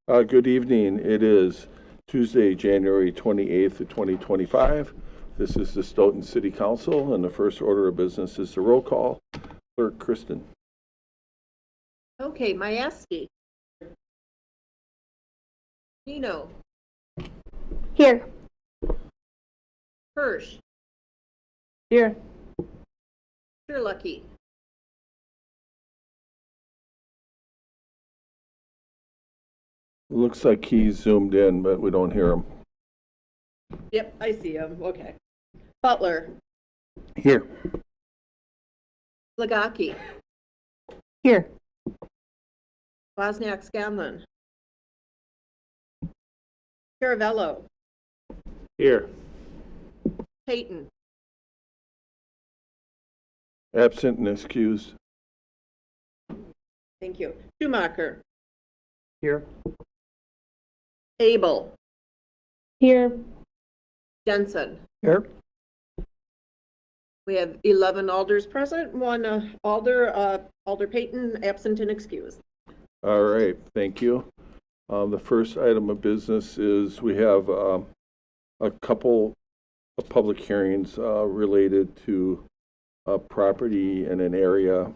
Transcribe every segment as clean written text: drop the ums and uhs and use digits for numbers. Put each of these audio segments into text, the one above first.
Good evening. It is Tuesday, January 28th of 2025. This is the Stoughton City Council, and the first order of business is the roll call. Clerk Kristen. Okay, Majewski. Nino. Here. Hirsch. Here. Sherlucky. Looks like he's zoomed in, but we don't hear him. Yep, I see him. Okay. Butler. Here. Lagaki. Here. Wozniak Scanlon. Caravello. Here. Payton. Absent and excused. Thank you. Schumacher. Here. Abel. Here. Jensen. Here. We have 11 alders present, one alder Payton, absent and excused. All right, thank you. The first item of business is we have a couple of public hearings related to property in an area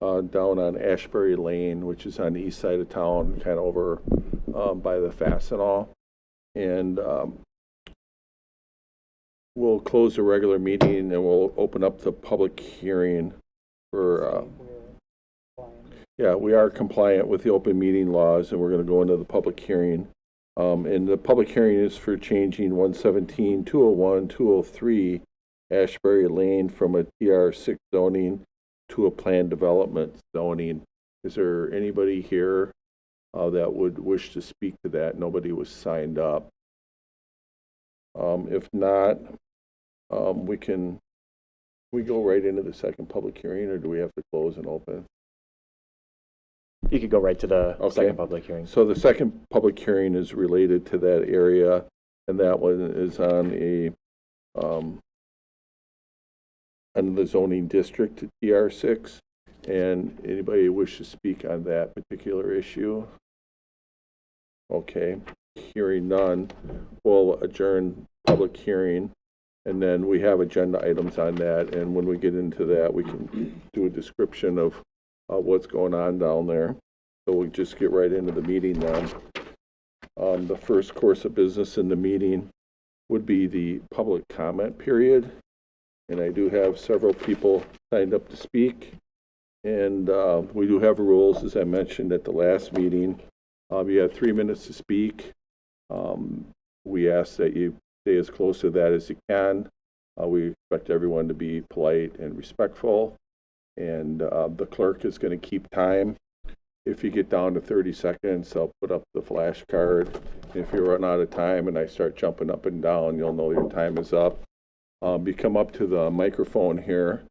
down on Ashbury Lane, which is on the east side of town, kind of over by the Fastenal. And we'll close the regular meeting and we'll open up the public hearing for, yeah, we are compliant with the open meeting laws, and we're going to go into the public hearing. And the public hearing is for changing 117, 201, 203 Ashbury Lane from a TR6 zoning to a planned development zoning. Is there anybody here that would wish to speak to that? Nobody was signed up. If not, we go right into the second public hearing, or do we have to close and open? You could go right to the second public hearing. So the second public hearing is related to that area, and that one is on a on the zoning district to TR6. And anybody wish to speak on that particular issue? Okay, hearing none, we'll adjourn public hearing, and then we have agenda items on that, and when we get into that, we can do a description of what's going on down there. So we'll just get right into the meeting then. The first course of business in the meeting would be the public comment period, and I do have several people signed up to speak, and we do have rules, as I mentioned at the last meeting. You have 3 minutes to speak. We ask that you stay as close to that as you can. We expect everyone to be polite and respectful, and the clerk is going to keep time. If you get down to 30 seconds, I'll put up the flash card. If you run out of time and I start jumping up and down, you'll know your time is up. You come up to the microphone here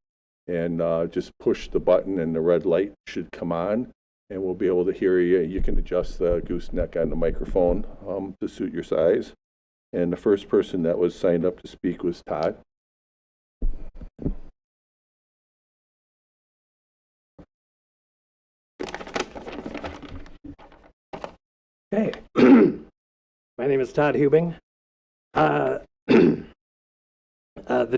and just push the button, and the red light should come on, and we'll be able to hear you. You can adjust the gooseneck on the microphone to suit your size. And the first person that was signed up to speak was Todd. Okay. My name is Todd Hubing. The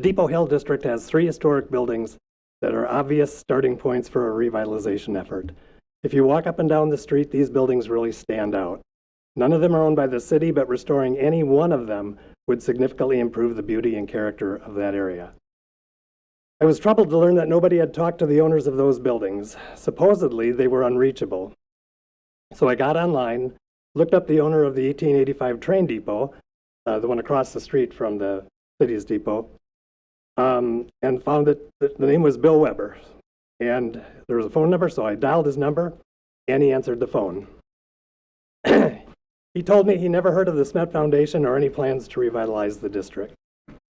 Depot Hill District has 3 historic buildings that are obvious starting points for a revitalization effort. If you walk up and down the street, these buildings really stand out. None of them are owned by the city, but restoring any one of them would significantly improve the beauty and character of that area. I was troubled to learn that nobody had talked to the owners of those buildings. Supposedly, they were unreachable. So I got online, looked up the owner of the 1885 train depot, the one across the street from the city's depot, and found that the name was Bill Weber. And there was a phone number, so I dialed his number, and he answered the phone. He told me he never heard of the Smet Foundation or any plans to revitalize the district.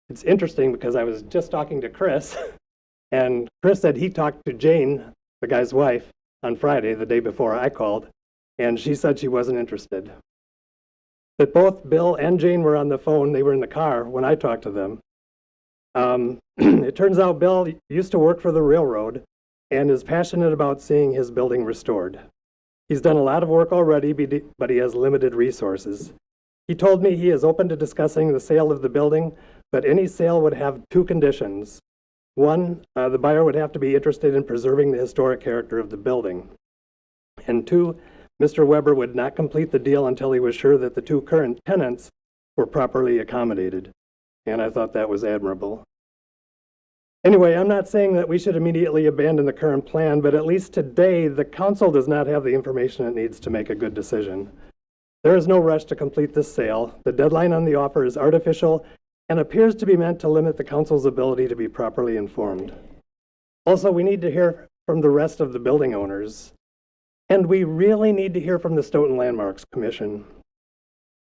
It's interesting because I was just talking to Chris, and Chris said he talked to Jane, the guy's wife, on Friday, the day before I called, and she said she wasn't interested. But both Bill and Jane were on the phone. They were in the car when I talked to them. It turns out Bill used to work for the railroad and is passionate about seeing his building restored. He's done a lot of work already, but he has limited resources. He told me he is open to discussing the sale of the building, but any sale would have two conditions. One, the buyer would have to be interested in preserving the historic character of the building. And two, Mr. Weber would not complete the deal until he was sure that the two current tenants were properly accommodated. And I thought that was admirable. Anyway, I'm not saying that we should immediately abandon the current plan, but at least today, the council does not have the information it needs to make a good decision. There is no rush to complete this sale. The deadline on the offer is artificial and appears to be meant to limit the council's ability to be properly informed. Also, we need to hear from the rest of the building owners, and we really need to hear from the Stoughton Landmarks Commission.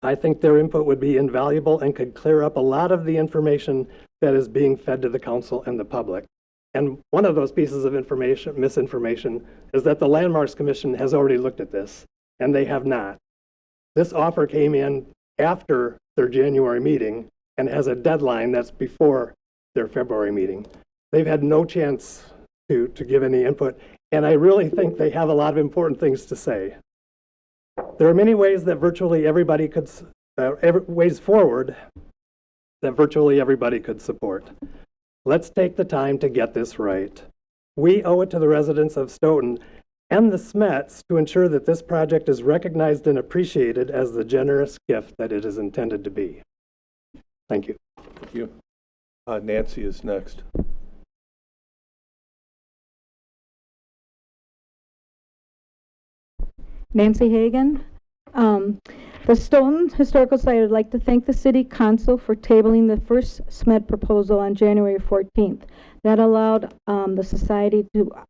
I think their input would be invaluable and could clear up a lot of the information that is being fed to the council and the public. And one of those pieces of misinformation, is that the Landmarks Commission has already looked at this, and they have not. This offer came in after their January meeting and has a deadline that's before their February meeting. They've had no chance to give any input, and I really think they have a lot of important things to say. There are many ways that virtually everybody could, ways forward that virtually everybody could support. Let's take the time to get this right. We owe it to the residents of Stoughton and the Smets to ensure that this project is recognized and appreciated as the generous gift that it is intended to be. Thank you. Thank you. Nancy is next. Nancy Hagan. The Stoughton Historical Society would like to thank the City Council for tabling the first SMED proposal on January 14th. That allowed the Society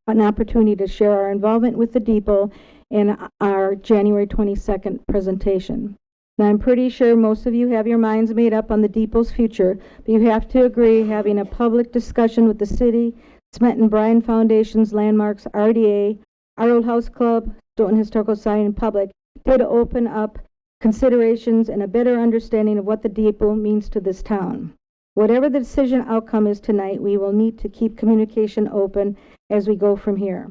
an opportunity to share our involvement with the depot in our January 22nd presentation. Now, I'm pretty sure most of you have your minds made up on the depot's future, but you have to agree having a public discussion with the city, Smet and Bryan Foundation's Landmarks, RDA, our Old House Club, Stoughton Historical Society, and public did open up considerations and a better understanding of what the depot means to this town. Whatever the decision outcome is tonight, we will need to keep communication open as we go from here.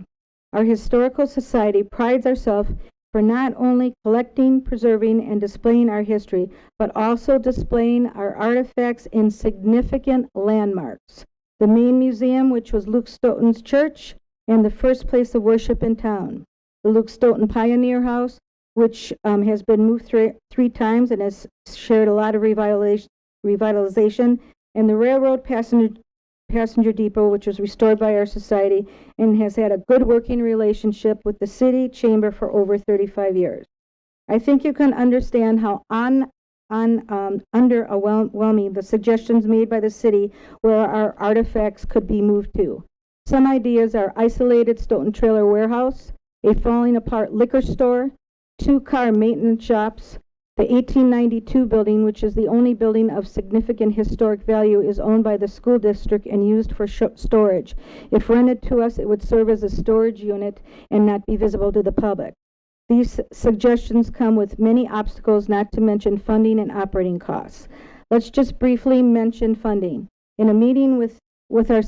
Our Historical Society prides ourselves for not only collecting, preserving, and displaying our history, but also displaying our artifacts in significant landmarks. The main museum, which was Luke Stoughton's church, and the first place of worship in town. The Luke Stoughton Pioneer House, which has been moved three times and has shared a lot of revitalization, and the railroad passenger depot, which was restored by our society and has had a good working relationship with the city chamber for over 35 years. I think you can understand how underwhelming the suggestions made by the city where our artifacts could be moved to. Some ideas are isolated Stoughton trailer warehouse, a falling apart liquor store, 2-car maintenance shops. The 1892 building, which is the only building of significant historic value, is owned by the school district and used for storage. If rented to us, it would serve as a storage unit and not be visible to the public. These suggestions come with many obstacles, not to mention funding and operating costs. Let's just briefly mention funding. In a meeting with our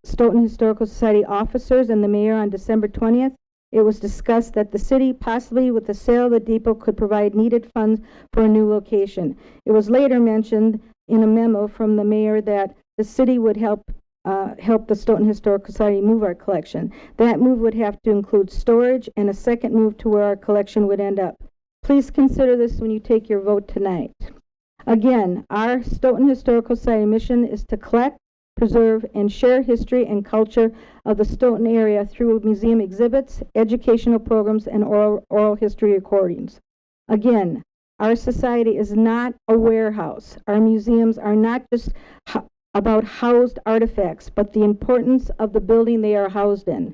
Stoughton Historical Society officers and the mayor on December 20th, it was discussed that the city, possibly with the sale of the depot, could provide needed funds for a new location. It was later mentioned in a memo from the mayor that the city would help the Stoughton Historical Society move our collection. That move would have to include storage and a second move to where our collection would end up. Please consider this when you take your vote tonight. Again, our Stoughton Historical Society mission is to collect, preserve, and share history and culture of the Stoughton area through museum exhibits, educational programs, and oral history recordings. Again, our society is not a warehouse. Our museums are not just about housed artifacts, but the importance of the building they are housed in.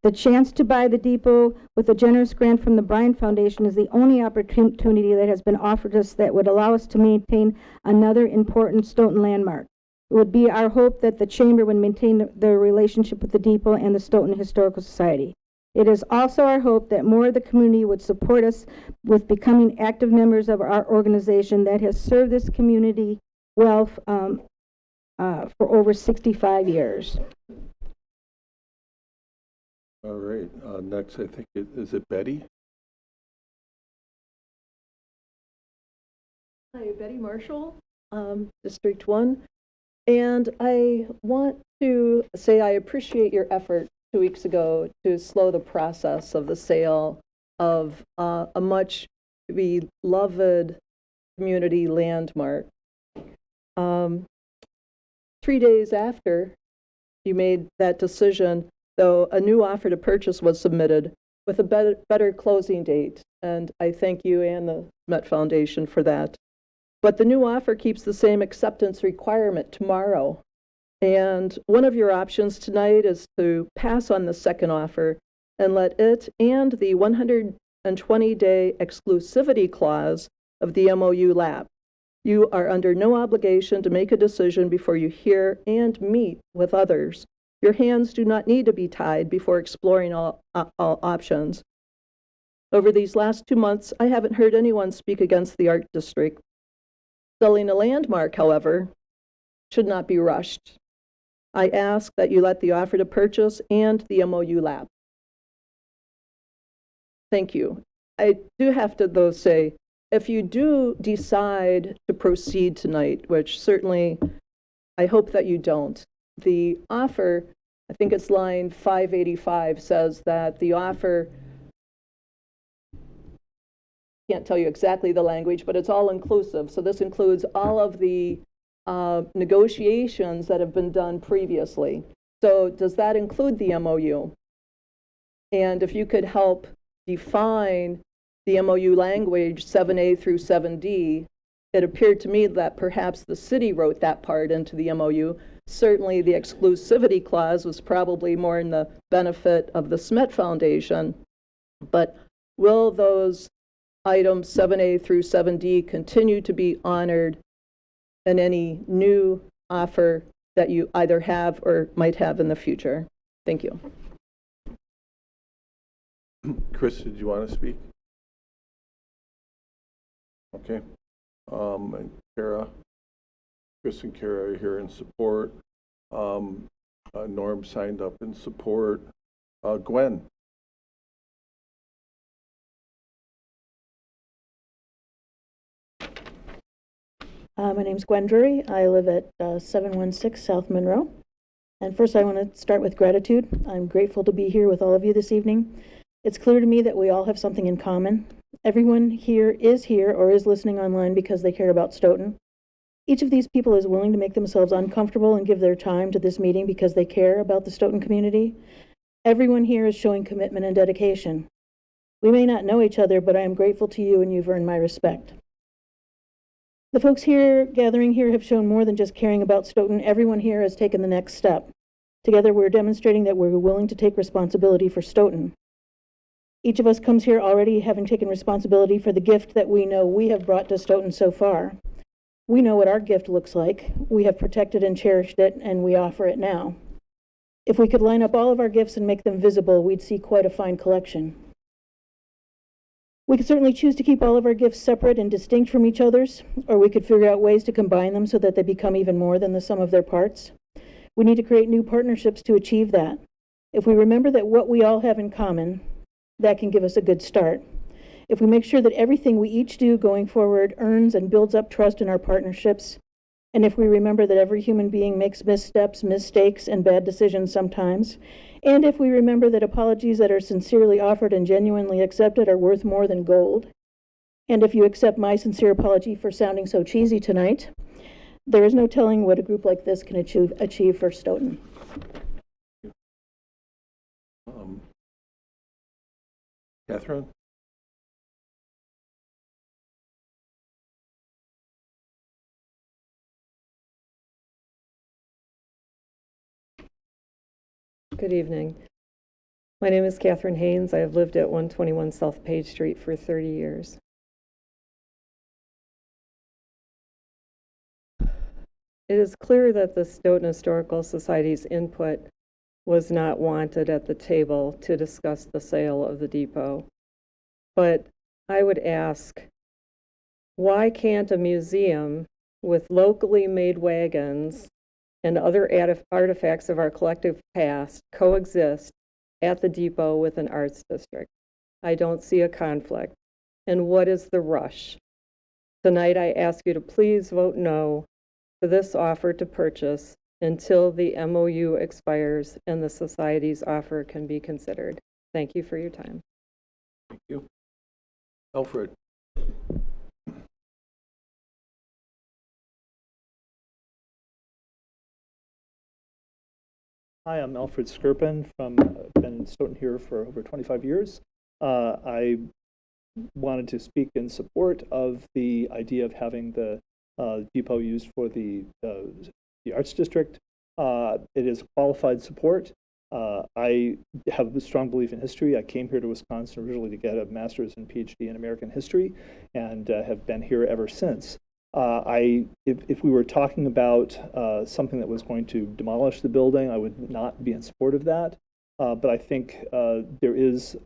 The chance to buy the depot with a generous grant from the Bryan Foundation is the only opportunity that has been offered us that would allow us to maintain another important Stoughton landmark. It would be our hope that the chamber would maintain the relationship with the depot and the Stoughton Historical Society. It is also our hope that more of the community would support us with becoming active members of our organization that has served this community well for over 65 years. All right. Next, I think is it Betty? Hi, Betty Marshall, District 1. And I want to say I appreciate your effort 2 weeks ago to slow the process of the sale of a much beloved community landmark. 3 days after you made that decision, though, a new offer to purchase was submitted with a better closing date. And I thank you and the Met Foundation for that. But the new offer keeps the same acceptance requirement tomorrow. And one of your options tonight is to pass on the second offer and let it and the 120-day exclusivity clause of the MOU lapse. You are under no obligation to make a decision before you hear and meet with others. Your hands do not need to be tied before exploring all options. Over these last 2 months, I haven't heard anyone speak against the art district. Selling a landmark, however, should not be rushed. I ask that you let the offer to purchase and the MOU lapse. Thank you. I do have to, though, say, if you do decide to proceed tonight, which certainly I hope that you don't, the offer, I think it's line 585, says that the offer, can't tell you exactly the language, but it's all inclusive. So this includes all of the negotiations that have been done previously. So does that include the MOU? And if you could help define the MOU language 7A through 7D, it appeared to me that perhaps the city wrote that part into the MOU. Certainly the exclusivity clause was probably more in the benefit of the Smet Foundation, but will those items 7A through 7D continue to be honored in any new offer that you either have or might have in the future? Thank you. Chris, did you want to speak? Okay. And Kara, Chris and Kara are here in support. Norm signed up in support. Gwen? My name's Gwen Drury. I live at 716 South Monroe. And first I want to start with gratitude. I'm grateful to be here with all of you this evening. It's clear to me that we all have something in common. Everyone here or is listening online because they care about Stoughton. Each of these people is willing to make themselves uncomfortable and give their time to this meeting because they care about the Stoughton community. Everyone here is showing commitment and dedication. We may not know each other, but I am grateful to you and you've earned my respect. The folks here, gathering here, have shown more than just caring about Stoughton. Everyone here has taken the next step. Together, we're demonstrating that we're willing to take responsibility for Stoughton. Each of us comes here already having taken responsibility for the gift that we know we have brought to Stoughton so far. We know what our gift looks like. We have protected and cherished it, and we offer it now. If we could line up all of our gifts and make them visible, we'd see quite a fine collection. We could certainly choose to keep all of our gifts separate and distinct from each other's, or we could figure out ways to combine them so that they become even more than the sum of their parts. We need to create new partnerships to achieve that. If we remember that what we all have in common, that can give us a good start. If we make sure that everything we each do going forward earns and builds up trust in our partnerships, and if we remember that every human being makes missteps, mistakes, and bad decisions sometimes, and if we remember that apologies that are sincerely offered and genuinely accepted are worth more than gold, and if you accept my sincere apology for sounding so cheesy tonight, there is no telling what a group like this can achieve for Stoughton. Catherine? Good evening. My name is Catherine Haynes. I have lived at 121 South Page Street for 30 years. It is clear that the Stoughton Historical Society's input was not wanted at the table to discuss the sale of the depot. But I would ask, why can't a museum with locally made wagons and other artifacts of our collective past coexist at the depot with an arts district? I don't see a conflict. And what is the rush? Tonight, I ask you to please vote no to this offer to purchase until the MOU expires and the society's offer can be considered. Thank you for your time. Thank you. Alfred? Hi, I'm Alfred Skirpin from, been in Stoughton here for over 25 years. I wanted to speak in support of the idea of having the depot used for the Arts District. It is qualified support. I have a strong belief in history. I came here to Wisconsin originally to get a master's and PhD in American history, and have been here ever since. If we were talking about something that was going to demolish the building, I would not be in support of that. But I think there is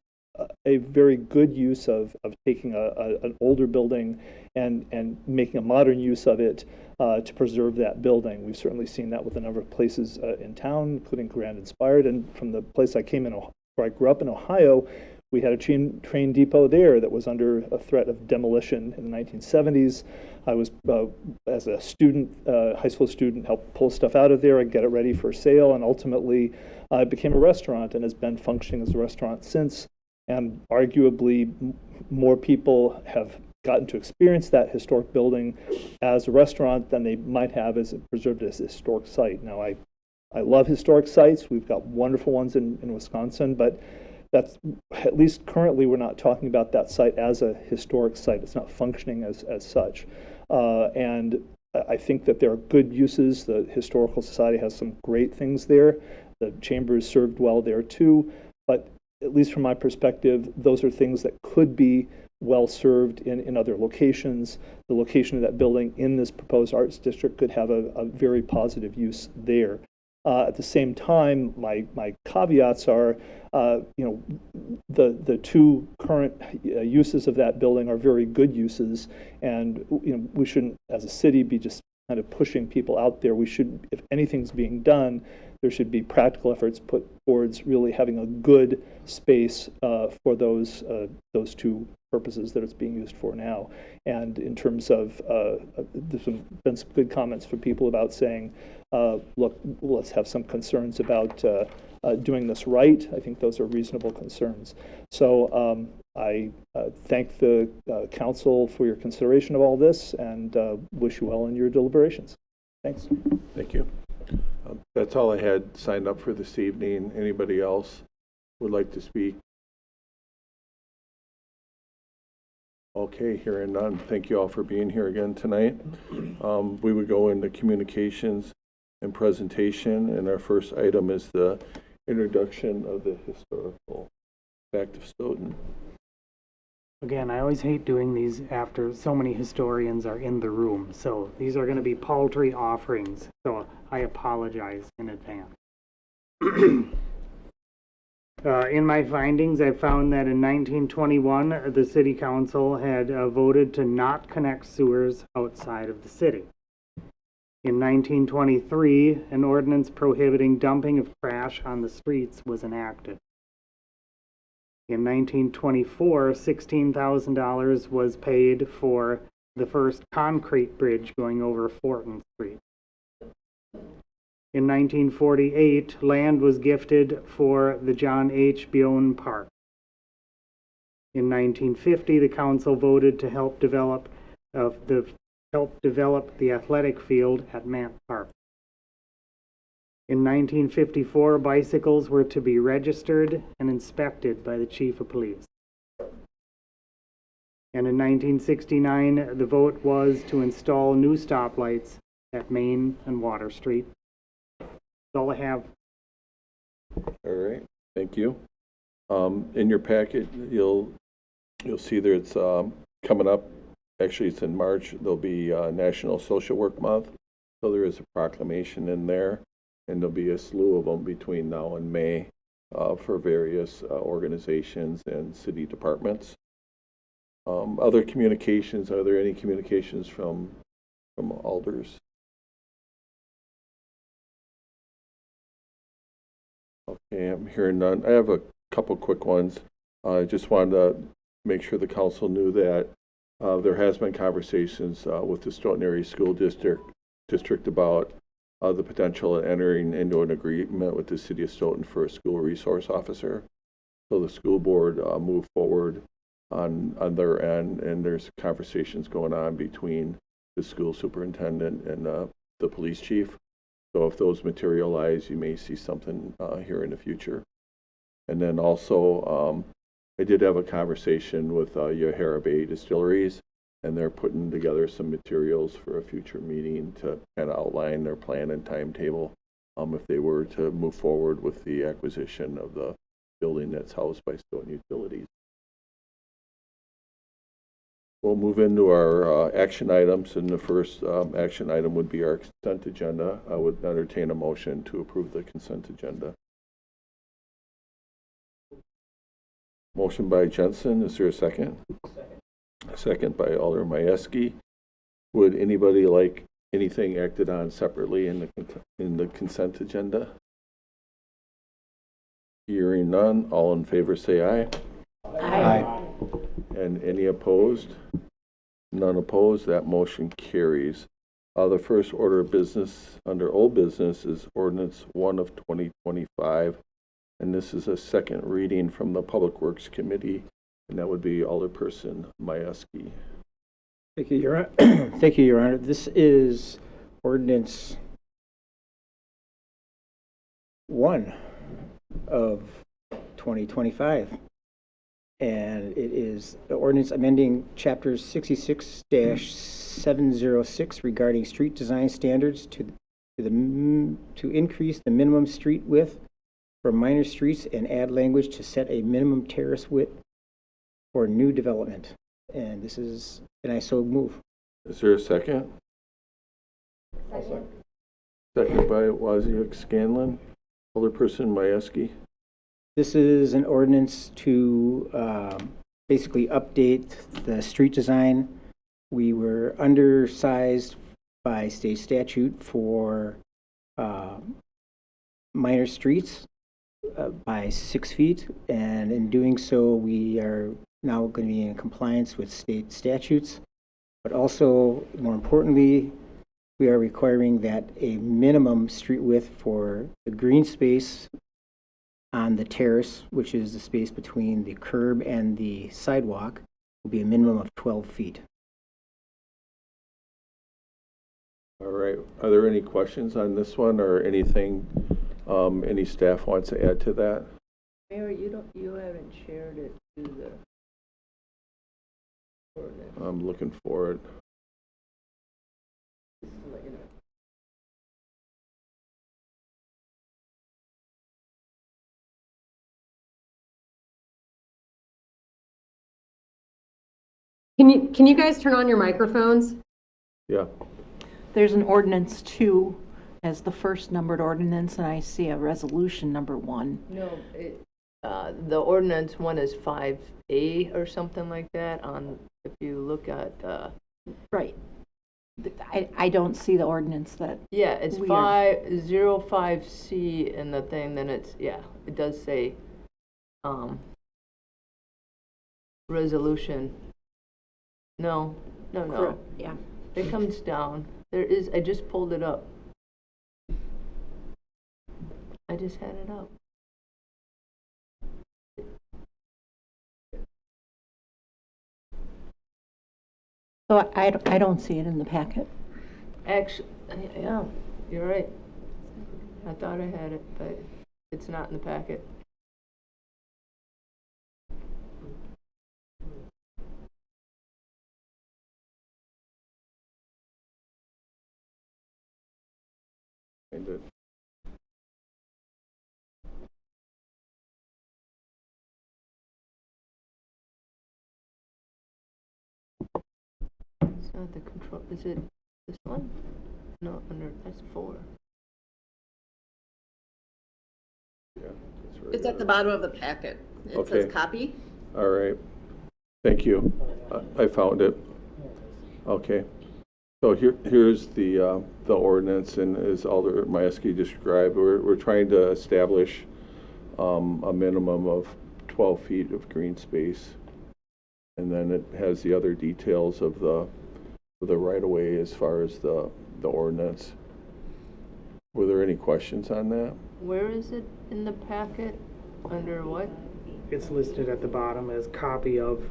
a very good use of taking an older building and making a modern use of it to preserve that building. We've certainly seen that with a number of places in town, including Grand Inspired. And from the place I came in, where I grew up in Ohio, we had a train depot there that was under a threat of demolition in the 1970s. I was, as a student, high school student, helped pull stuff out of there and get it ready for sale. And ultimately, it became a restaurant and has been functioning as a restaurant since. And arguably, more people have gotten to experience that historic building as a restaurant than they might have as preserved as a historic site. Now, I love historic sites. We've got wonderful ones in Wisconsin, but that's, at least currently, we're not talking about that site as a historic site. It's not functioning as such. And I think that there are good uses. The Historical Society has some great things there. The chamber is served well there too. But at least from my perspective, those are things that could be well served in other locations. The location of that building in this proposed arts district could have a very positive use there. At the same time, my caveats are, the two current uses of that building are very good uses, and we shouldn't, as a city, be just kind of pushing people out there. We should, if anything's being done, there should be practical efforts put towards really having a good space for those two purposes that it's being used for now. And in terms of, there's been some good comments from people about saying, look, let's have some concerns about doing this right. I think those are reasonable concerns. So I thank the council for your consideration of all this, and wish you well in your deliberations. Thanks. Thank you. That's all I had signed up for this evening. Anybody else would like to speak? Okay, hearing none. Thank you all for being here again tonight. We would go into communications and presentation, and our first item is the introduction of the historical fact of Stoughton. Again, I always hate doing these after so many historians are in the room, so these are going to be paltry offerings, so I apologize in advance. In my findings, I found that in 1921, the City Council had voted to not connect sewers outside of the city. In 1923, an ordinance prohibiting dumping of trash on the streets was enacted. In 1924, $16,000 was paid for the first concrete bridge going over Fortin Street. In 1948, land was gifted for the John H. Bione Park. In 1950, the council voted to help develop the athletic field at Mant Park. In 1954, bicycles were to be registered and inspected by the chief of police. And in 1969, the vote was to install new stoplights at Main and Water Street. That's all I have. All right, thank you. In your packet, you'll see that it's coming up. Actually, it's in March. There'll be National Social Work Month, so there is a proclamation in there, and there'll be a slew of them between now and May for various organizations and city departments. Other communications, are there any communications from alders? Okay, I'm hearing none. I have a couple quick ones. I just wanted to make sure the council knew that there has been conversations with the Stoughton Area School District about the potential of entering into an agreement with the city of Stoughton for a school resource officer. So the school board moved forward on their end, and there's conversations going on between the school superintendent and the police chief. So if those materialize, you may see something here in the future. And then also, I did have a conversation with Yahara Bay Distilleries, and they're putting together some materials for a future meeting to kind of outline their plan and timetable if they were to move forward with the acquisition of the building that's housed by Stoughton Utilities. We'll move into our action items, and the first action item would be our consent agenda. I would entertain a motion to approve the consent agenda. Motion by Jensen. Is there a second? Second by Alder Majewski. Would anybody like anything acted on separately in the consent agenda? Hearing none, all in favor say aye. Aye. And any opposed? None opposed. That motion carries. The first order of business under old business is ordinance 1 of 2025, and this is a second reading from the Public Works Committee, and that would be Alderperson Majewski. Thank you, Your Honor. Thank you, Your Honor. This is ordinance 1 of 2025. And it is the ordinance amending chapter 66-706 regarding street design standards to increase the minimum street width for minor streets and add language to set a minimum terrace width for new development. And this is, and I so move. Is there a second? Second by Wozniak Scanlon. Alderperson Majewski. This is an ordinance to basically update the street design. We were undersized by state statute for minor streets by 6 feet, and in doing so, we are now going to be in compliance with state statutes. But also, more importantly, we are requiring that a minimum street width for the green space on the terrace, which is the space between the curb and the sidewalk, will be a minimum of 12 feet. All right. Are there any questions on this one or anything any staff wants to add to that? Mayor, you haven't shared it to the ordinance. I'm looking for it. Just to let you know. Can you guys turn on your microphones? Yeah. There's an ordinance 2 as the first numbered ordinance, and I see a resolution number 1. No, the ordinance 1 is 5A or something like that on, if you look at, Right. I don't see the ordinance that. yeah, it's We are- 505C in the thing, then it's, yeah, it does say, resolution. No. Yeah. It comes down. There is, I just pulled it up. I just had it up. So I don't see it in the packet. Actually, yeah, you're right. I thought I had it, but it's not in the packet. Find it. It's not the control, is it this one? No, under, that's 4. Yeah, that's right. It's at the bottom of the packet. It Okay. says copy. All right. Thank you. I found it. Okay. So here's the ordinance, and as Alder Majewski described, we're trying to establish a minimum of 12 feet of green space And then it has the other details of the right-of-way as far as the ordinance. Were there any questions on that? Where is it in the packet? Under what? It's listed at the bottom as copy of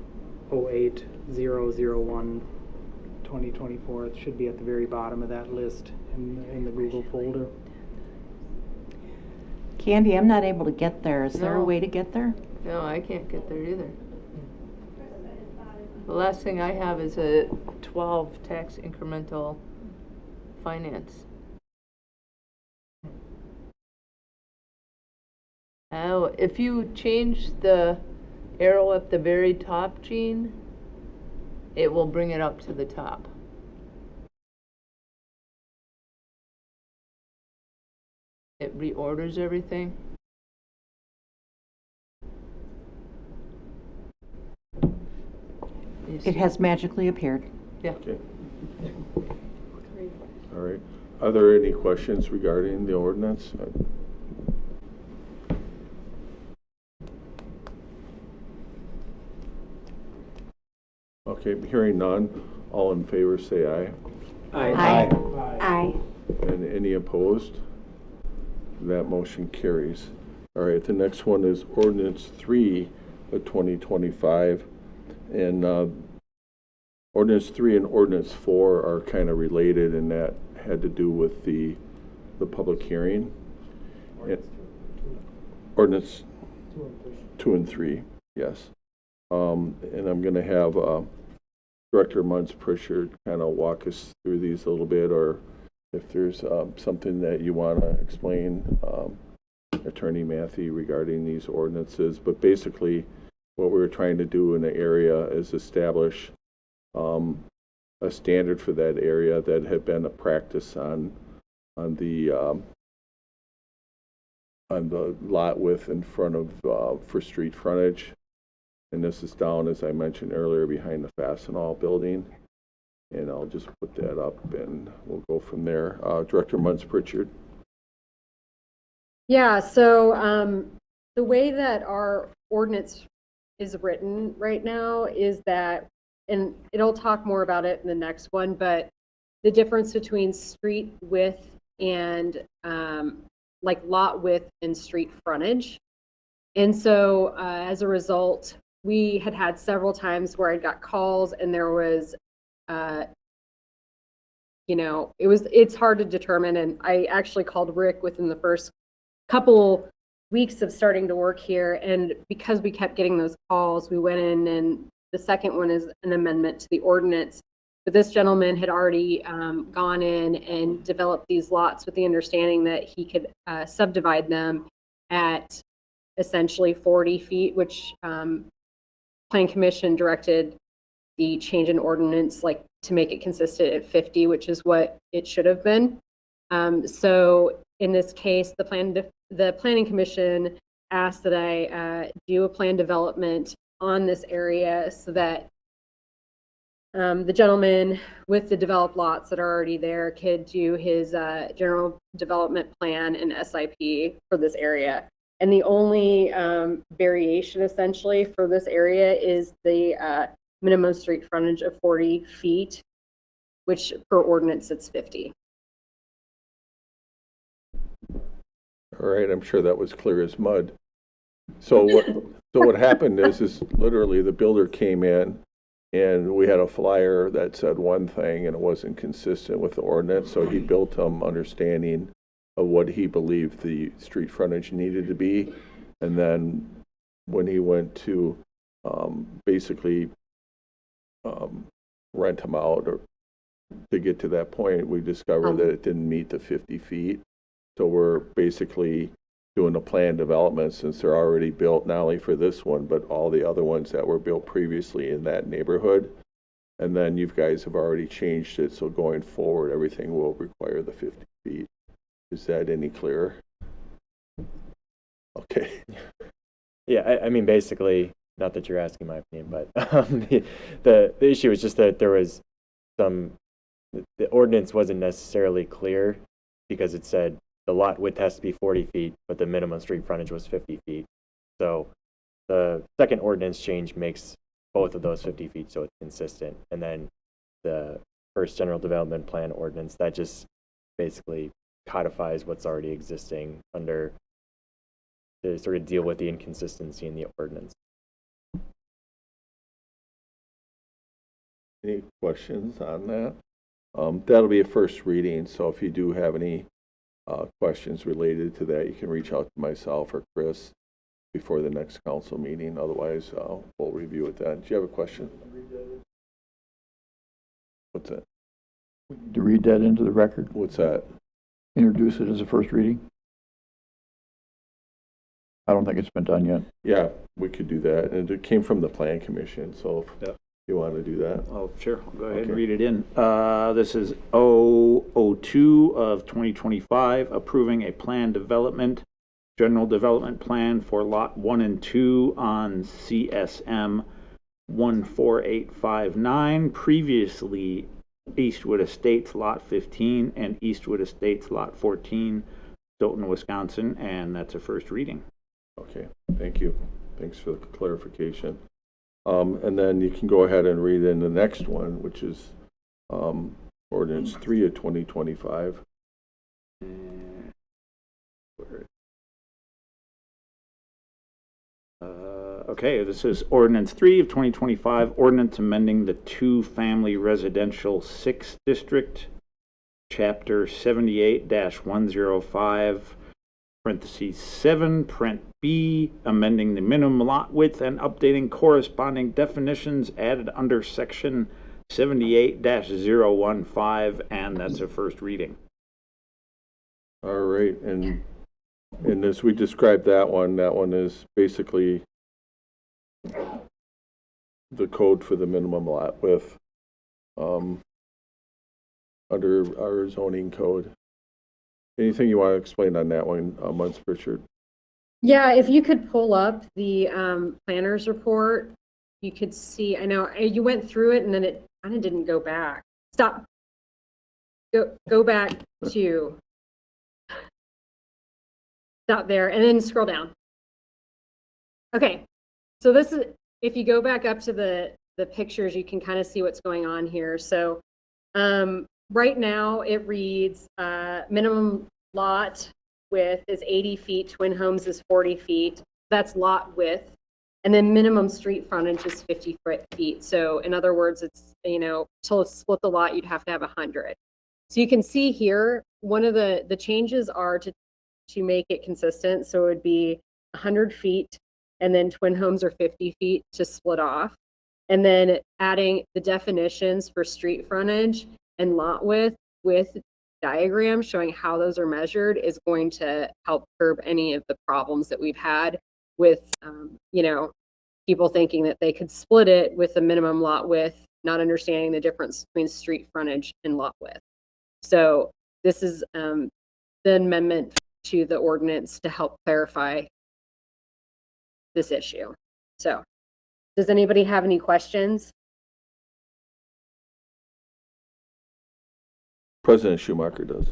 08-001-2024. It should be at the very bottom of that list in the Google folder. Candy, I'm not able to get there. Is there a No. way to get there? No, I can't get there either. The last thing I have is a 12 tax incremental finance. Oh, if you change the arrow at the very top, Gene, it will bring it up to the top. It reorders everything. You see? It has magically appeared. Yeah. Okay. All right. Are there any questions regarding the ordinance? Okay, hearing none, all in favor say aye. Aye. Aye. And any opposed? That motion carries. All right, the next one is ordinance 3 of 2025. And ordinance 3 and ordinance 4 are kind of related, and that had to do with the public hearing. Ordinance 2 and 3, yes. And I'm going to have Director Munz-Pritchard kind of walk us through these a little bit, or if there's something that you want to explain, Attorney Matthew, regarding these ordinances. But basically, what we're trying to do in the area is establish a standard for that area that had been a practice on the lot width in front of for street frontage. And this is down, as I mentioned earlier, behind the Fastenal building. And I'll just put that up and we'll go from there. Director Munz-Pritchard. Yeah, so the way that our ordinance is written right now is that, and it'll talk more about it in the next one, but the difference between street width and like lot width and street frontage. And so as a result, we had several times where I got calls and there was, it's hard to determine. And I actually called Rick within the first couple weeks of starting to work here. And because we kept getting those calls, we went in, and the second one is an amendment to the ordinance. But this gentleman had already gone in and developed these lots with the understanding that he could subdivide them at essentially 40 feet, which Plan Commission directed the change in ordinance to make it consistent at 50, which is what it should have been. So in this case, the Planning Commission asked that I do a plan development on this area so that the gentleman with the developed lots that are already there could do his general development plan and SIP for this area. And the only variation essentially for this area is the minimum street frontage of 40 feet, which per ordinance it's 50. All right, I'm sure that was clear as mud. So what happened is literally the builder came in and we had a flyer that said one thing and it wasn't consistent with the ordinance. So he built them understanding of what he believed the street frontage needed to be. And then when he went to basically rent them out or to get to that point, we discovered that it didn't meet the 50 feet. So we're basically doing a plan development since they're already built, not only for this one, but all the other ones that were built previously in that neighborhood. And then you guys have already changed it. So going forward, everything will require the 50 feet. Is that any clearer? Okay. Yeah, I mean, basically, not that you're asking my opinion, but the issue is just that there was the ordinance wasn't necessarily clear because it said the lot width has to be 40 feet, but the minimum street frontage was 50 feet. So the second ordinance change makes both of those 50 feet so it's consistent. And then the first general development plan ordinance, that just basically codifies what's already existing under, to sort of deal with the inconsistency in the ordinance. Any questions on that? That'll be a first reading, so if you do have any questions related to that, you can reach out to myself or Chris before the next council meeting. Otherwise, we'll review it then. Do you have a question? What's that? To read that into the record, What's that? introduce it as a first reading. I don't think it's been done yet. Yeah, we could do that. And it came from the Plan Commission, so if you want to do that. Oh, sure. I'll go ahead and Okay. read it in. This is 002 of 2025, approving a plan development, general development plan for Lot 1 and 2 on CSM 14859, previously Eastwood Estates Lot 15 and Eastwood Estates Lot 14, Stoughton, Wisconsin, and that's a first reading. Okay, thank you. Thanks for the clarification. And then you can go ahead and read in the next one, which is ordinance 3 of 2025. Okay, this is ordinance 3 of 2025, ordinance amending the two-family residential 6 district, chapter 78-105, parentheses 7, parent B, amending the minimum lot width and updating corresponding definitions added under section 78-015, and that's a first reading. All right, and as we described that one is basically the code for the minimum lot width under our zoning code. Anything you want to explain on that one, Munz Pritchard? Yeah, if you could pull up the planner's report, you could see, I know you went through it and then it kind of didn't go back. Stop. Go back to, stop there and then scroll down. Okay, so this is, if you go back up to the pictures, you can kind of see what's going on here. So right now it reads minimum lot width is 80 feet, twin homes is 40 feet. That's lot width. And then minimum street frontage is 50 feet. So in other words, it's, you know, to split the lot, you'd have to have 100. So you can see here, one of the changes are to make it consistent. So it would be 100 feet and then twin homes are 50 feet to split off. And then adding the definitions for street frontage and lot width with diagrams showing how those are measured is going to help curb any of the problems that we've had with, you know, people thinking that they could split it with a minimum lot width, not understanding the difference between street frontage and lot width. So this is the amendment to the ordinance to help clarify this issue. So does anybody have any questions? President Schumacher does.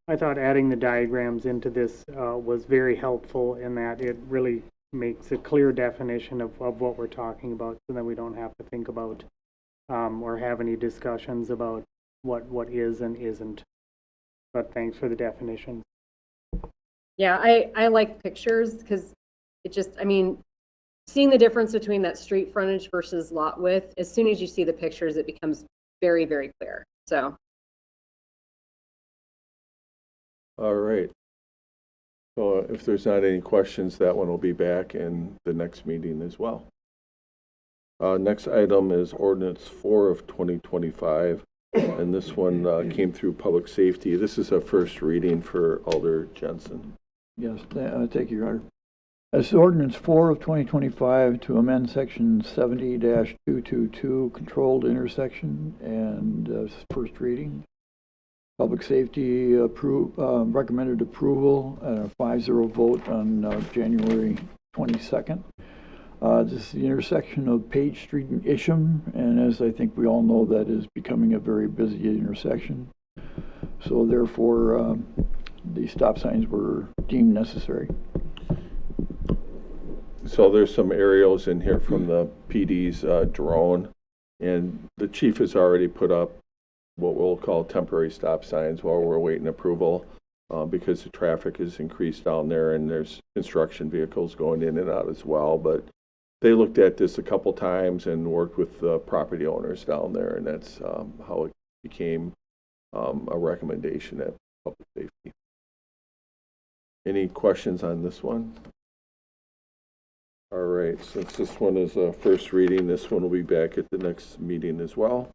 I thought adding the diagrams into this was very helpful in that it really makes a clear definition of what we're talking about, so that we don't have to think about or have any discussions about what is and isn't. But thanks for the definition. Yeah, I like pictures because it just, I mean, seeing the difference between that street frontage versus lot width, as soon as you see the pictures, it becomes very, very clear. So. All right. So if there's not any questions, that one will be back in the next meeting as well. Next item is ordinance 4 of 2025, and this one came through public safety. This is a first reading for Alder Jensen. Yes, thank you, Your Honor. This is ordinance 4 of 2025 to amend section 70-222, controlled intersection, and first reading. Public safety recommended approval at a 5-0 vote on January 22nd. This is the intersection of Page Street and Isham, and as I think we all know, that is becoming a very busy intersection. So therefore, the stop signs were deemed necessary. So there's some aerials in here from the PD's drone, and the chief has already put up what we'll call temporary stop signs while we're waiting approval, because the traffic has increased down there and there's construction vehicles going in and out as well. But they looked at this a couple times and worked with the property owners down there, and that's how it became a recommendation at Public Safety. Any questions on this one? All right, since this one is a first reading, this one will be back at the next meeting as well.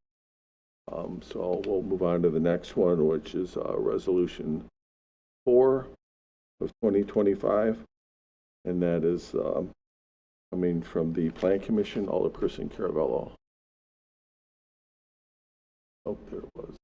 So we'll move on to the next one, which is Resolution 4 of 2025. And that is coming from the Plan Commission, Alderperson Caravello. Oh, there it was.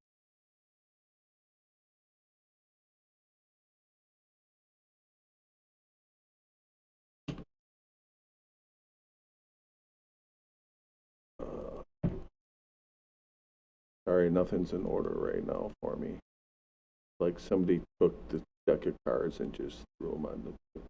Sorry, nothing's in order right now for me. Like somebody took the deck of cards and just threw them on the...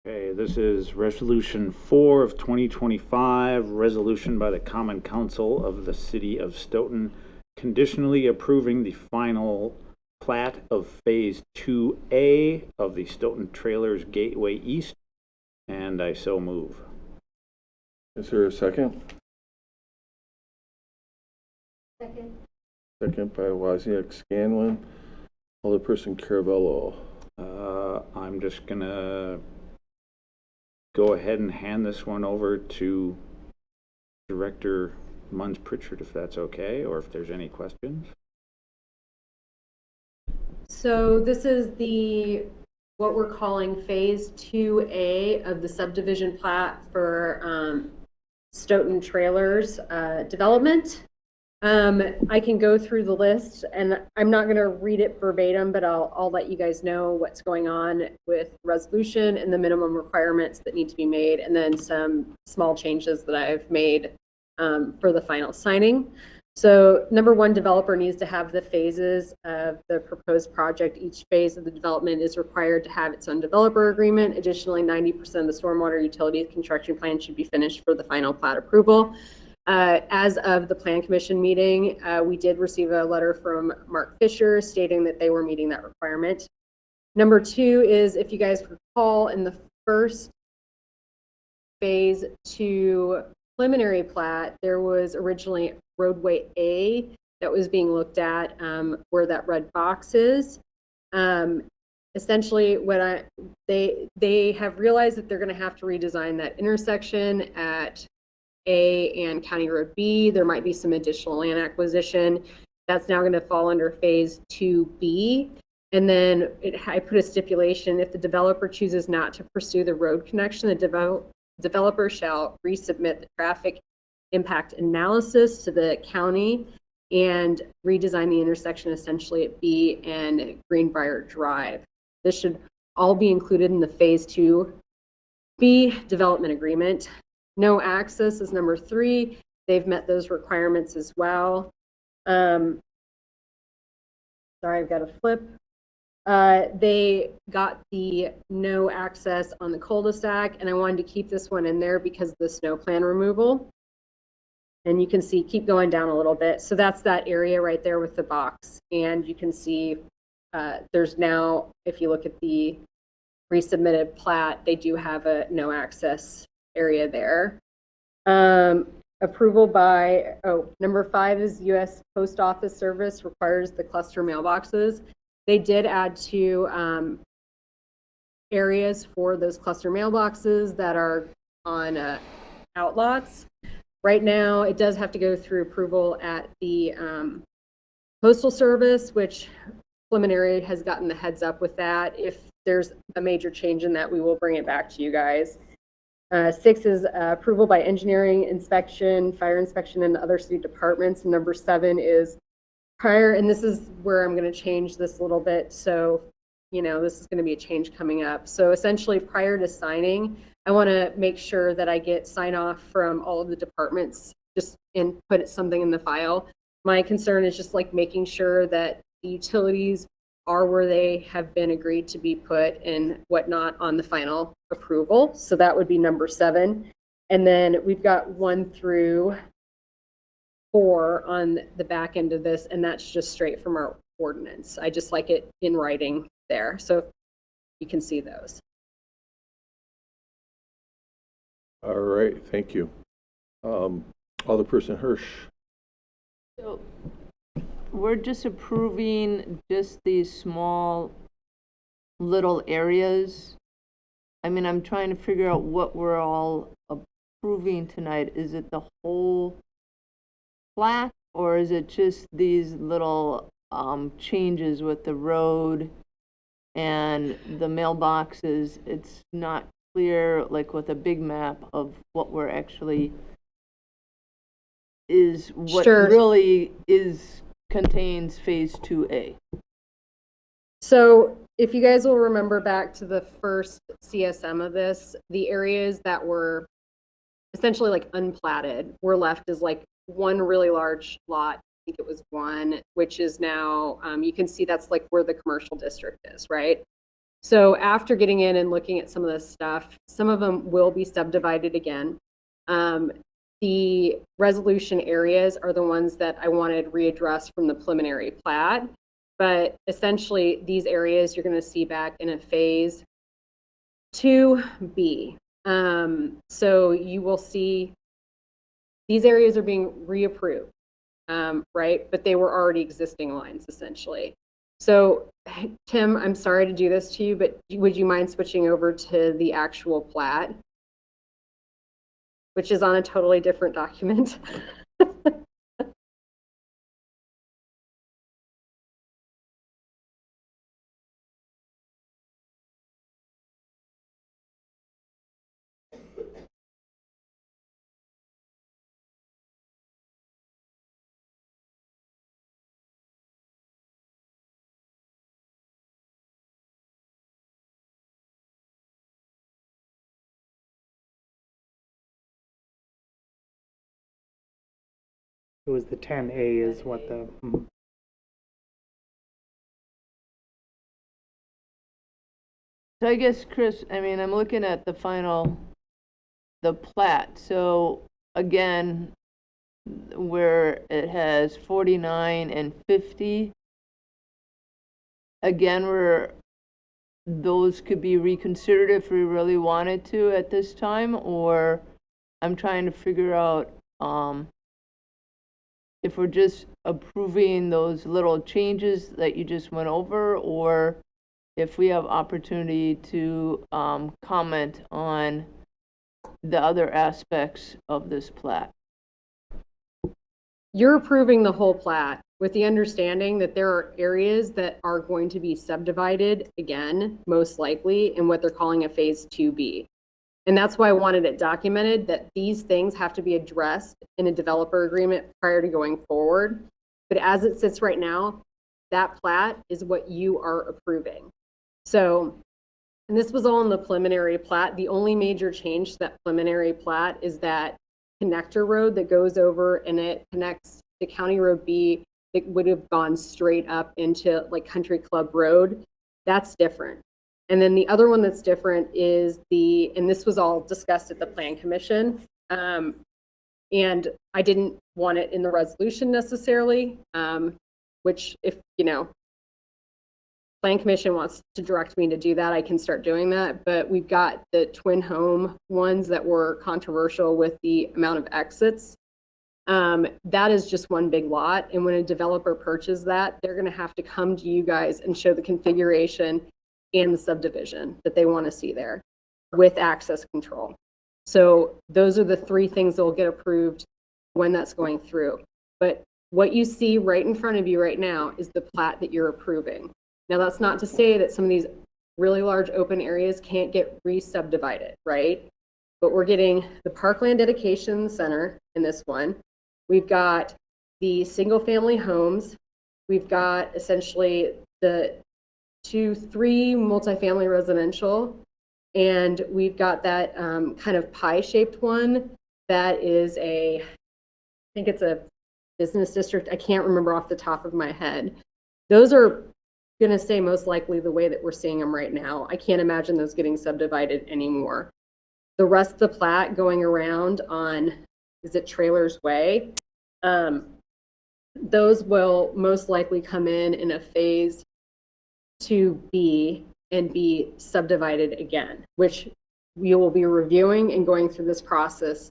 Okay, this is Resolution 4 of 2025, resolution by the Common Council of the City of Stoughton, conditionally approving the final plat of Phase 2A of the Stoughton Trailers Gateway East, and I so move. Is there a second? Second. Second by Wozniak Scanlon. Alderperson Caravello. I'm just gonna go ahead and hand this one over to Director Munns Pritchard, if that's okay, or if there's any questions. So this is what we're calling Phase 2A of the subdivision plat for Stoughton Trailers development. I can go through the list, and I'm not going to read it verbatim, but I'll let you guys know what's going on with resolution and the minimum requirements that need to be made, and then some small changes that I've made for the final signing. So number one, developer needs to have the phases of the proposed project. Each phase of the development is required to have its own developer agreement. Additionally, 90% of the stormwater utility construction plan should be finished for the final plat approval. As of the Plan Commission meeting, we did receive a letter from Mark Fisher stating that they were meeting that requirement. Number two is, if you guys recall, in the first Phase 2 preliminary plat, there was originally roadway A that was being looked at, where that red box is. Essentially, they have realized that they're going to have to redesign that intersection at A and County Road B. There might be some additional land acquisition. That's now going to fall under Phase 2B. And then I put a stipulation: if the developer chooses not to pursue the road connection, the developer shall resubmit the traffic impact analysis to the county and redesign the intersection essentially at B and Greenbrier Drive. This should all be included in the Phase 2B development agreement. No access is number 3. They've met those requirements as well. Sorry, I've got a flip. They got the no access on the cul-de-sac, and I wanted to keep this one in there because of the snow plan removal. And you can see, keep going down a little bit. So that's that area right there with the box. And you can see there's now, if you look at the resubmitted plat, they do have a no access area there. Approval by, number 5 is U.S. Post Office Service requires the cluster mailboxes. They did add 2 areas for those cluster mailboxes that are on outlots. Right now, it does have to go through approval at the Postal Service, which preliminary has gotten the heads up with that. If there's a major change in that, we will bring it back to you guys. 6 is approval by engineering, inspection, fire inspection, and other city departments. And number 7 is prior, and this is where I'm going to change this a little bit. So, this is going to be a change coming up. So essentially, prior to signing, I want to make sure that I get sign off from all of the departments, just and put something in the file. My concern is just like making sure that the utilities are where they have been agreed to be put and whatnot on the final approval. So that would be number 7. And then we've got 1 through 4 on the back end of this, and that's just straight from our ordinance. I just like it in writing there, so you can see those. All right, thank you. Alderperson Hirsch. So we're just approving just these small little areas. I mean, I'm trying to figure out what we're all approving tonight. Is it the whole plat, or is it just these little changes with the road and the mailboxes? It's not clear, like with a big map, of what we're actually is what Sure. really is contains phase 2A. So if you guys will remember back to the first CSM of this, the areas that were essentially like unplatted were left as like one really large lot. I think it was 1, which is now, you can see that's like where the commercial district is, right? So after getting in and looking at some of this stuff, some of them will be subdivided again. The resolution areas are the ones that I wanted readdressed from the preliminary plat. But essentially, these areas you're going to see back in a phase 2B. So you will see these areas are being reapproved, right? But they were already existing lines, essentially. So, Tim, I'm sorry to do this to you, but would you mind switching over to the actual plat, which is on a totally different document? It was the 10A is what the, So I guess, Chris, I mean, I'm looking at the plat. So again, where it has 49 and 50, again, where those could be reconsidered if we really wanted to at this time, or I'm trying to figure out if we're just approving those little changes that you just went over, or if we have opportunity to comment on the other aspects of this plat. You're approving the whole plat with the understanding that there are areas that are going to be subdivided again, most likely, in what they're calling a phase 2B. And that's why I wanted it documented that these things have to be addressed in a developer agreement prior to going forward. But as it sits right now, that plat is what you are approving. So, and this was all in the preliminary plat. The only major change to that preliminary plat is that connector road that goes over and it connects to County Road B. It would have gone straight up into like Country Club Road. That's different. And then the other one that's different is and this was all discussed at the Plan Commission. And I didn't want it in the resolution necessarily, which if, Plan Commission wants to direct me to do that, I can start doing that. But we've got the twin home ones that were controversial with the amount of exits. That is just one big lot. And when a developer purchases that, they're going to have to come to you guys and show the configuration and the subdivision that they want to see there with access control. So those are the 3 things that will get approved when that's going through. But what you see right in front of you right now is the plat that you're approving. Now, that's not to say that some of these really large open areas can't get re-subdivided, right? but we're getting the Parkland Dedication Center in this one. We've got the single-family homes. We've got essentially the 2-3 multifamily residential, and we've got that kind of pie-shaped one that is I think it's a business district. I can't remember off the top of my head. Those are going to stay most likely the way that we're seeing them right now. I can't imagine those getting subdivided anymore. The rest of the plat going around on, is it Trailers Way? Those will most likely come in a phase 2B and be subdivided again, which we will be reviewing and going through this process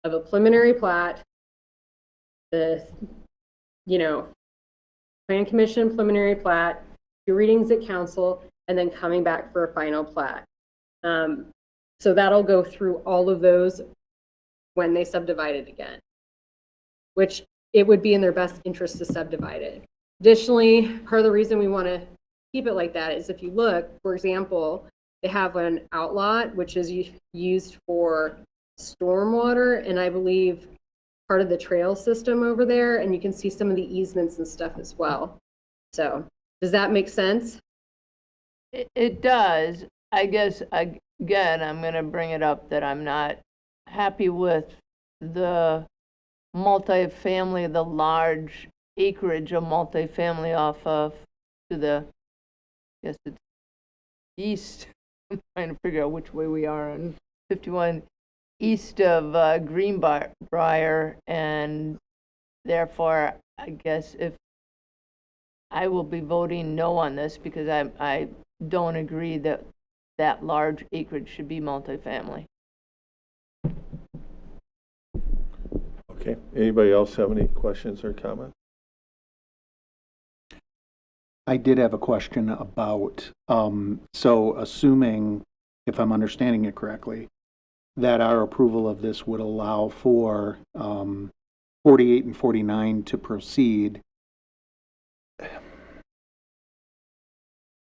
of a preliminary plat, the, Plan Commission preliminary plat, 2 readings at council, and then coming back for a final plat. So that'll go through all of those when they subdivide it again, which it would be in their best interest to subdivide it. Additionally, part of the reason we want to keep it like that is if you look, for example, they have an outlot which is used for stormwater and I believe part of the trail system over there, and you can see some of the easements and stuff as well. So does that make sense? It does. I guess, again, I'm going to bring it up that I'm not happy with the multifamily, the large acreage of multifamily off of to the, I guess it's east. I'm trying to figure out which way we are on 51, east of Greenbrier, and therefore, I guess if I will be voting no on this because I don't agree that that large acreage should be multifamily. Okay, anybody else have any questions or comments? I did have a question about, so assuming, if I'm understanding it correctly, that our approval of this would allow for 48 and 49 to proceed,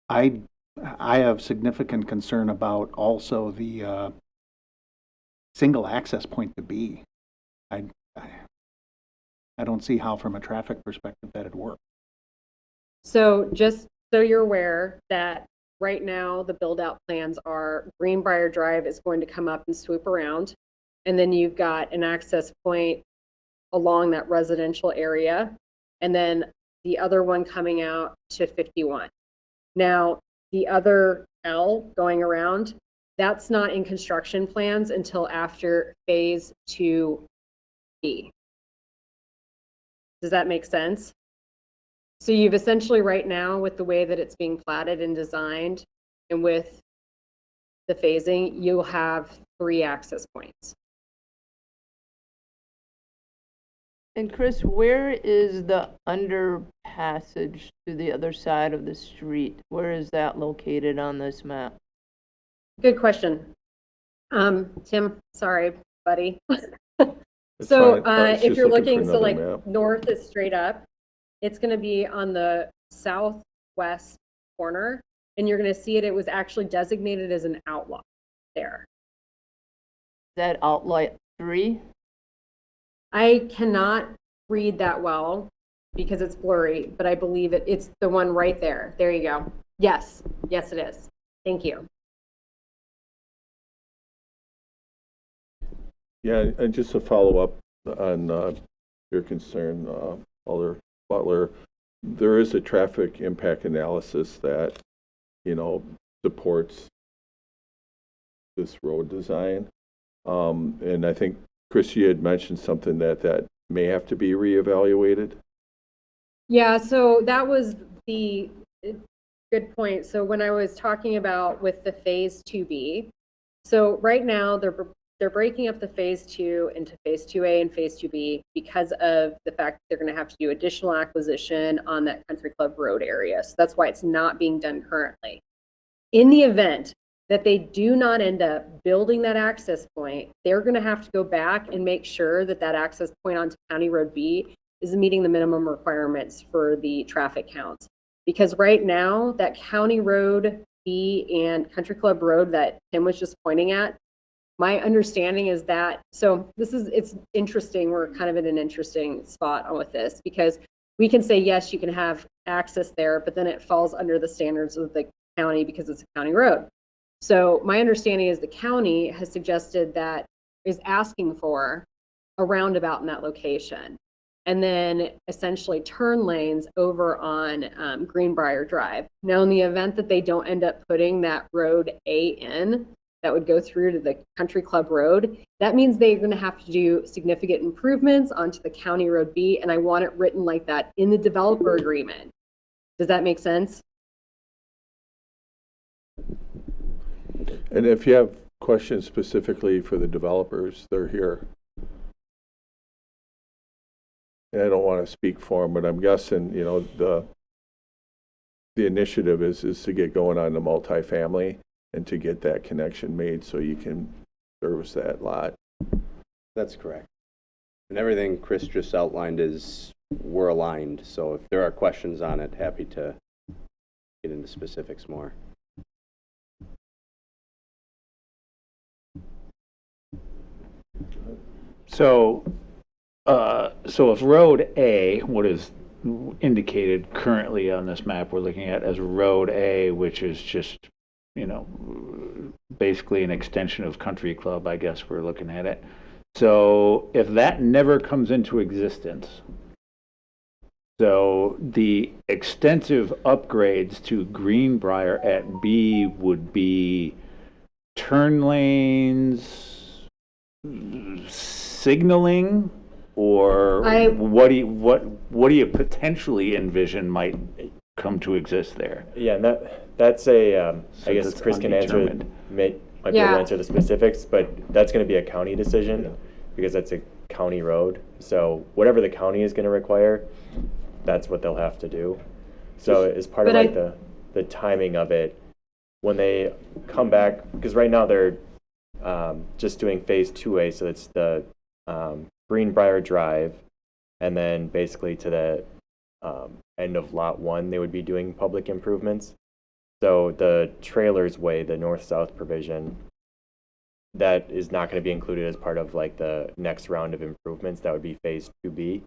I have significant concern about also the single access point to B. I don't see how from a traffic perspective that'd work. So just so you're aware that right now the build out plans are Greenbrier Drive is going to come up and swoop around. And then you've got an access point along that residential area. And then the other one coming out to 51. Now, the other L going around, that's not in construction plans until after phase 2B. Does that make sense? So you've essentially right now with the way that it's being platted and designed and with the phasing, you'll have 3 access points. And Chris, where is the underpassage to the other side of the street? Where is that located on this map? Good question. Tim, sorry, buddy. It's So fine. It's if just you're looking for looking, so another like map. north is straight up, it's going to be on the southwest corner, and you're going to see it. It was actually designated as an outlaw there. That outlet 3? I cannot read that well because it's blurry, but I believe it's the one right there. There you go. Yes, yes, it is. Thank you. Yeah, and just to follow up on your concern, Alder Butler, there is a traffic impact analysis that, supports this road design. And I think, Chris, you had mentioned something that may have to be reevaluated. Yeah, so that was the good point. So when I was talking about with the phase 2B, so right now they're breaking up the phase 2 into phase 2A and phase 2B because of the fact that they're going to have to do additional acquisition on that Country Club Road area. So that's why it's not being done currently. In the event that they do not end up building that access point, they're going to have to go back and make sure that that access point onto County Road B is meeting the minimum requirements for the traffic counts. Because right now, that County Road B and Country Club Road that Tim was just pointing at, My understanding is that, so it's interesting, we're kind of in an interesting spot with this, because we can say, yes, you can have access there, but then it falls under the standards of the county because it's a county road. So my understanding is the county has suggested that is asking for a roundabout in that location. And then essentially turn lanes over on Greenbrier Drive. Now, in the event that they don't end up putting that road A in, that would go through to the Country Club Road, that means they're going to have to do significant improvements onto the County Road B, and I want it written like that in the developer agreement. Does that make sense? And if you have questions specifically for the developers, they're here. And I don't want to speak for them, but I'm guessing, you know, the initiative is to get going on the multifamily and to get that connection made so you can service that lot. That's correct. And everything Chris just outlined is, we're aligned. So if there are questions on it, happy to get into specifics more. So, so if Road A, what is indicated currently on this map we're looking at as Road A, which is just, you know, basically an extension of Country Club, I guess we're looking at it. So if that never comes into existence, so the extensive upgrades to Greenbrier at B would be turn lanes, signaling, or what do you potentially envision might come to exist there? Yeah, and that's a, I guess that's Chris can answer, undetermined. might be able to answer the specifics, but that's going to be a county decision because that's a county road. So whatever the county is going to require, that's what they'll have to do. So as part of like the timing of it, when they come back, because right now they're just doing phase 2A, so it's the Greenbrier Drive, and then basically to the end of Lot 1, they would be doing public improvements. So the Trailers Way, the north-south provision, that is not going to be included as part of like the next round of improvements. That would be phase 2B.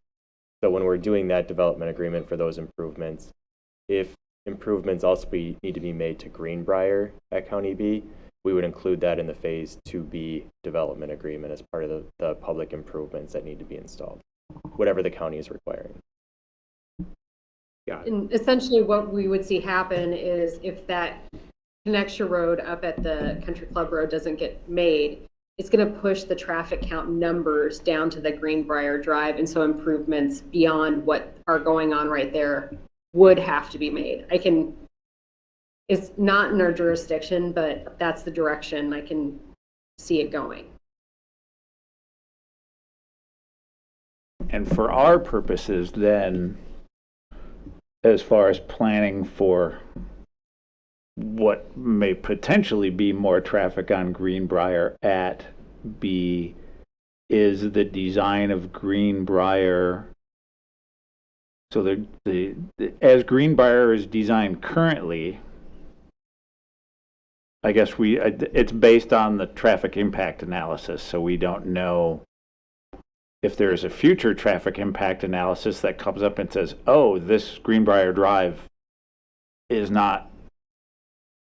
So when we're doing that development agreement for those improvements, if improvements also need to be made to Greenbrier at County B, we would include that in the phase 2B development agreement as part of the public improvements that need to be installed, whatever the county is requiring. And essentially what we would see happen is if that connection road up at the Country Club Road doesn't get made, it's going to push the traffic count numbers down to the Greenbrier Drive, and so improvements beyond what are going on right there would have to be made. It's not in our jurisdiction, but that's the direction I can see it going. And for our purposes then, as far as planning for what may potentially be more traffic on Greenbrier at B, is the design of Greenbrier. So as Greenbrier is designed currently, I guess it's based on the traffic impact analysis, so we don't know if there's a future traffic impact analysis that comes up and says, oh, this Greenbrier Drive is not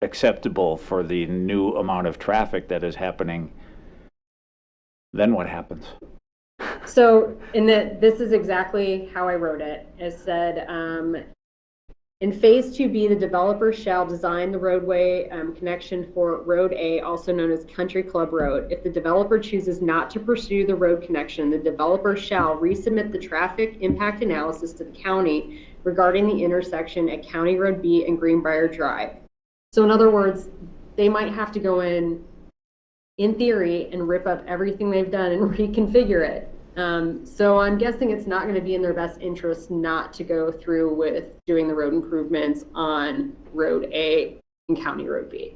acceptable for the new amount of traffic that is happening, then what happens? So this is exactly how I wrote it. It said, in phase 2B, the developer shall design the roadway connection for Road A, also known as Country Club Road. If the developer chooses not to pursue the road connection, the developer shall resubmit the traffic impact analysis to the county regarding the intersection at County Road B and Greenbrier Drive. So in other words, they might have to go in theory, and rip up everything they've done and reconfigure it. So I'm guessing it's not going to be in their best interest not to go through with doing the road improvements on Road A and County Road B.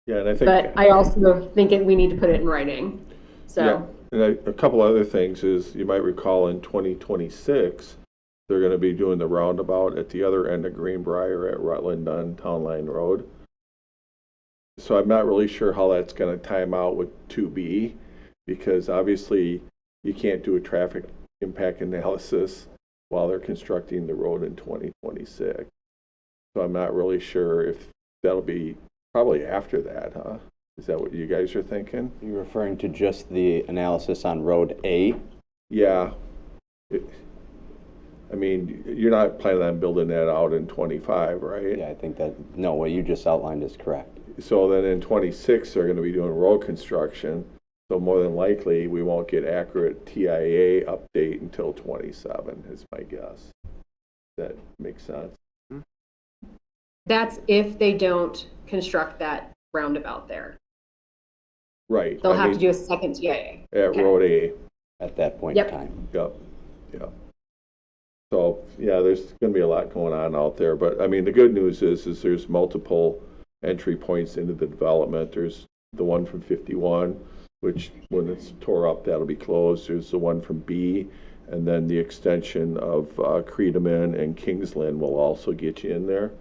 Yeah, and I think. But I also think we need to put it in writing. So. Yeah, and a couple other things is, you might recall in 2026, they're going to be doing the roundabout at the other end of Greenbrier at Rutland on Town Line Road. So I'm not really sure how that's gonna time out with 2B, because obviously you can't do a traffic impact analysis while they're constructing the road in 2026. So I'm not really sure if that'll be probably after that, huh? Is that what you guys are thinking? You're referring to just the analysis on Road A? Yeah. I mean, you're not planning on building that out in 25, right? Yeah, I think that, no, what you just outlined is correct. So then in 26, they're going to be doing road construction. So more than likely, we won't get accurate TIA update until 27 is my guess. That makes sense. That's if they don't construct that roundabout there. Right. They'll have to do a second TIA. At Road A. At that point in Yep. time. Yep. Yeah. So, yeah, there's going to be a lot going on out there. But, I mean, the good news is there's multiple entry points into the development. There's the one from 51, which when it's tore up, that'll be closed. There's the one from B, and then the extension of Creedaman and Kingsland will also get you in there.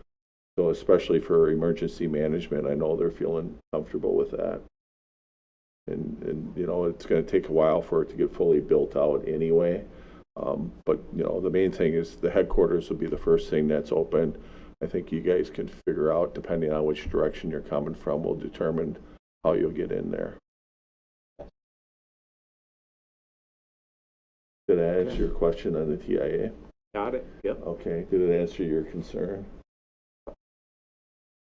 So especially for emergency management, I know they're feeling comfortable with that. And you know, it's going to take a while for it to get fully built out anyway. But, you know, the main thing is the headquarters will be the first thing that's open. I think you guys can figure out, depending on which direction you're coming from, will determine how you'll get in there. Did I answer your question on the TIA? Got it, yep. Okay, did it answer your concern?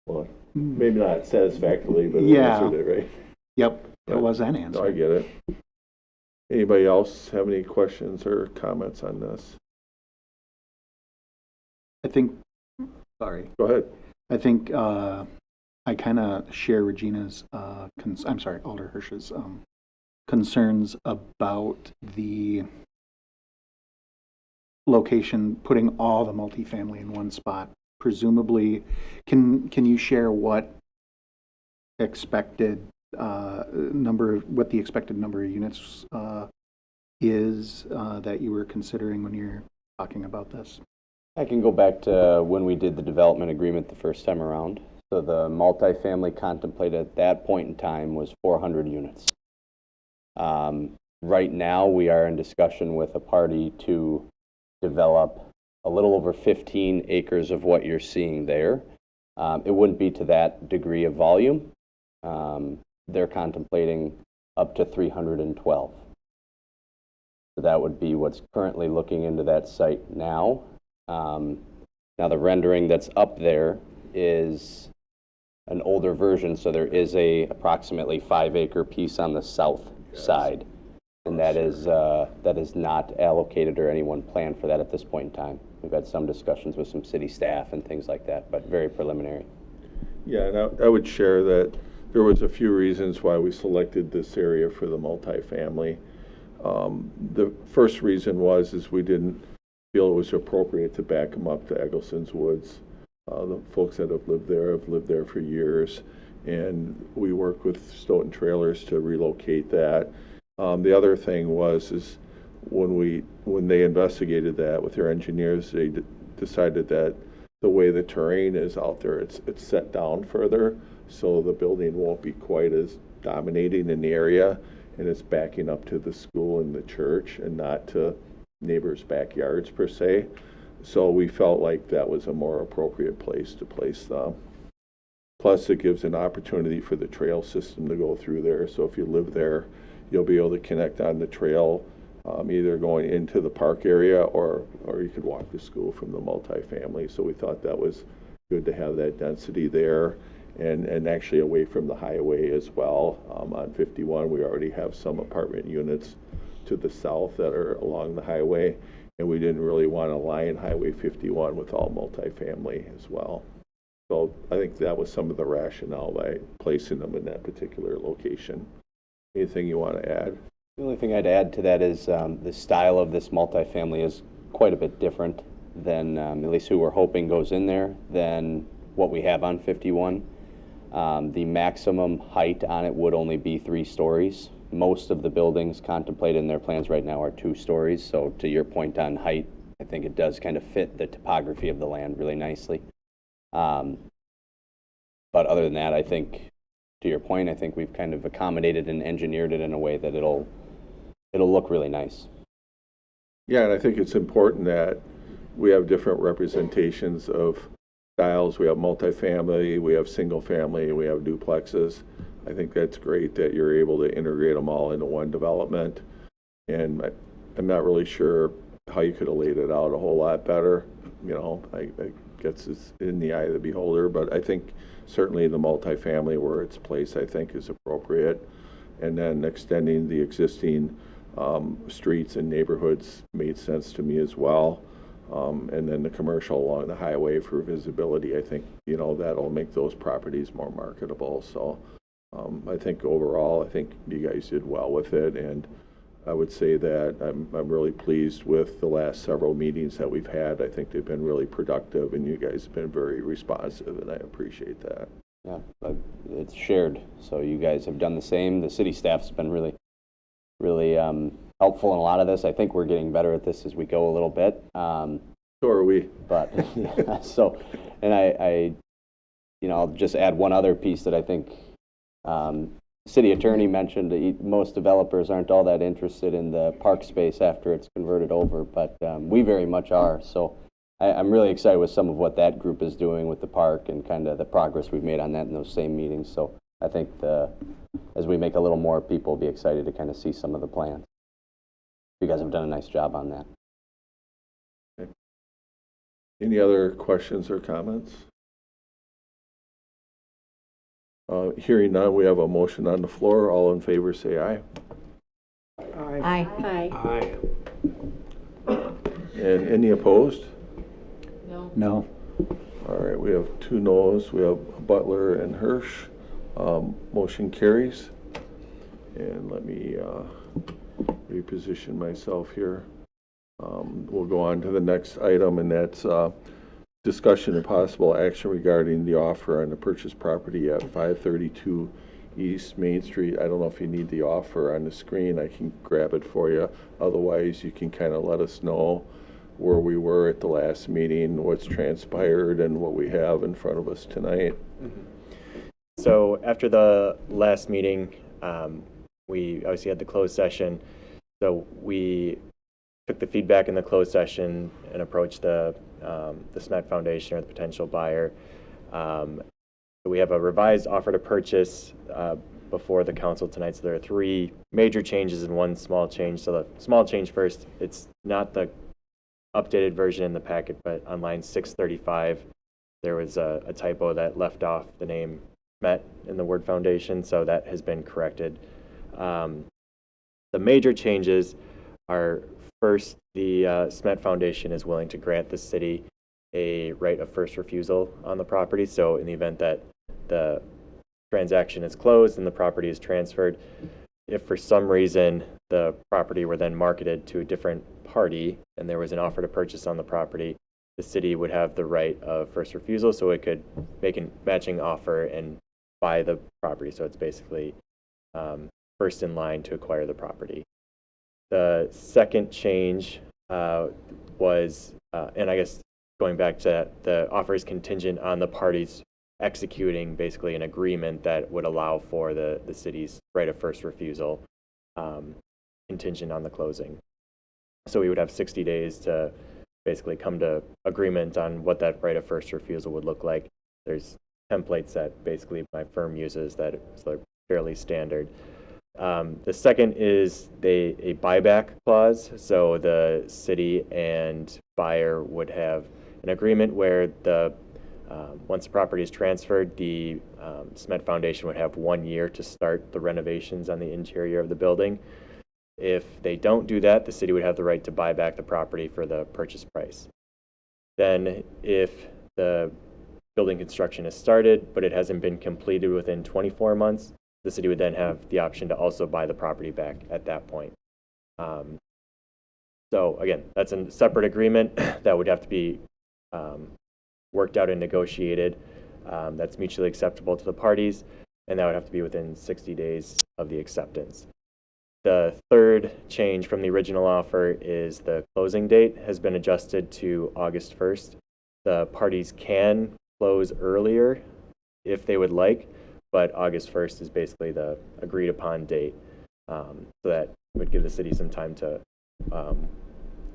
Well, maybe not satisfactorily, but it answered it, right? Yep, it was an answer. No, I get it. Anybody else have any questions or comments on this? I think, sorry. Go ahead. I think I kind of share Regina's, I'm sorry, Alder Hirsch's concerns about the location, putting all the multifamily in one spot. Presumably, can you share what expected what the expected number of units is that you were considering when you're talking about this? I can go back to when we did the development agreement the first time around. So the multifamily contemplated at that point in time was 400 units. Right now, we are in discussion with a party to develop a little over 15 acres of what you're seeing there. It wouldn't be to that degree of volume. They're contemplating up to 312. So that would be what's currently looking into that site now. Now the rendering that's up there is an older version, so there is a approximately 5-acre piece on the south side, and that is not allocated or anyone planned for that at this point in time. We've had some discussions with some city staff and things like that, but very preliminary. Yeah, and I would share that there was a few reasons why we selected this area for the multifamily. The first reason is we didn't feel it was appropriate to back them up to Eggleston's Woods. The folks that have lived there for years, and we worked with Stoughton Trailers to relocate that. The other thing is when they investigated that with their engineers, they decided that the way the terrain is out there, it's set down further, so the building won't be quite as dominating in the area, and it's backing up to the school and the church and not to neighbors' backyards per se. So we felt like that was a more appropriate place to place them. Plus, it gives an opportunity for the trail system to go through there. So if you live there, you'll be able to connect on the trail, either going into the park area or you could walk to school from the multifamily. So we thought that was good to have that density there and actually away from the highway as well. On 51, we already have some apartment units to the south that are along the highway, and we didn't really want to line Highway 51 with all multifamily as well. So I think that was some of the rationale by placing them in that particular location. Anything you want to add? The only thing I'd add to that is the style of this multifamily is quite a bit different than, at least who we're hoping goes in there, than what we have on 51. The maximum height on it would only be 3 stories. Most of the buildings contemplated in their plans right now are 2 stories. So to your point on height, I think it does kind of fit the topography of the land really nicely. But other than that, I think to your point, I think we've kind of accommodated and engineered it in a way that it'll look really nice. Yeah, and I think it's important that we have different representations of styles. We have multifamily, we have single family, we have duplexes. I think that's great that you're able to integrate them all into one development. And I'm not really sure how you could have laid it out a whole lot better. You know, I guess it's in the eye of the beholder, but I think certainly the multifamily where it's placed, I think is appropriate. And then extending the existing streets and neighborhoods made sense to me as well. And then the commercial along the highway for visibility, I think, you know, that'll make those properties more marketable. So I think overall, I think you guys did well with it. And I would say that I'm really pleased with the last several meetings that we've had. I think they've been really productive, and you guys have been very responsive, and I appreciate that. Yeah, but it's shared. So you guys have done the same. The city staff's been really helpful in a lot of this. I think we're getting better at this as we go a little bit. So are we. But yeah, so, and I you know, I'll just add one other piece that I think city attorney mentioned that most developers aren't all that interested in the park space after it's converted over, but we very much are. So I'm really excited with some of what that group is doing with the park and kind of the progress we've made on that in those same meetings. So I think as we make a little more, people will be excited to kind of see some of the plans. You guys have done a nice job on that. Okay. Any other questions or comments? Hearing none, we have a motion on the floor. All in favor, say aye. Aye. Aye. And any opposed? No. No. All right, we have 2 noes. We have Butler and Hirsch. Motion carries. And let me reposition myself here. We'll go on to the next item, and that's discussion and possible action regarding the offer on the purchase property at 532 East Main Street. I don't know if you need the offer on the screen. I can grab it for you. Otherwise, you can kind of let us know where we were at the last meeting, what's transpired, and what we have in front of us tonight. So after the last meeting, we obviously had the closed session. So we took the feedback in the closed session and approached the Smet Foundation or the potential buyer. So we have a revised offer to purchase before the council tonight. So there are 3 major changes and 1 small change. So the small change first, it's not the updated version in the packet, but on line 635, there was a typo that left off the name Smet in the word foundation. So that has been corrected. The major changes are, first, the Smet Foundation is willing to grant the city a right of first refusal on the property. So in the event that the transaction is closed and the property is transferred, if for some reason the property were then marketed to a different party and there was an offer to purchase on the property, the city would have the right of first refusal, so it could make a matching offer and buy the property. So it's basically first in line to acquire the property. The second change was, and I guess going back to that, the offer is contingent on the parties executing basically an agreement that would allow for the city's right of first refusal, contingent on the closing. So we would have 60 days to basically come to agreement on what that right of first refusal would look like. There's templates that basically my firm uses that are fairly standard. The second is a buyback clause. So the city and buyer would have an agreement where once the property is transferred, the Smet Foundation would have 1 year to start the renovations on the interior of the building. If they don't do that, the city would have the right to buy back the property for the purchase price. Then if the building construction is started, but it hasn't been completed within 24 months, the city would then have the option to also buy the property back at that point. So again, that's a separate agreement that would have to be worked out and negotiated. That's mutually acceptable to the parties, and that would have to be within 60 days of the acceptance. The third change from the original offer is the closing date has been adjusted to August 1st. The parties can close earlier if they would like, but August 1st is basically the agreed upon date. So that would give the city some time to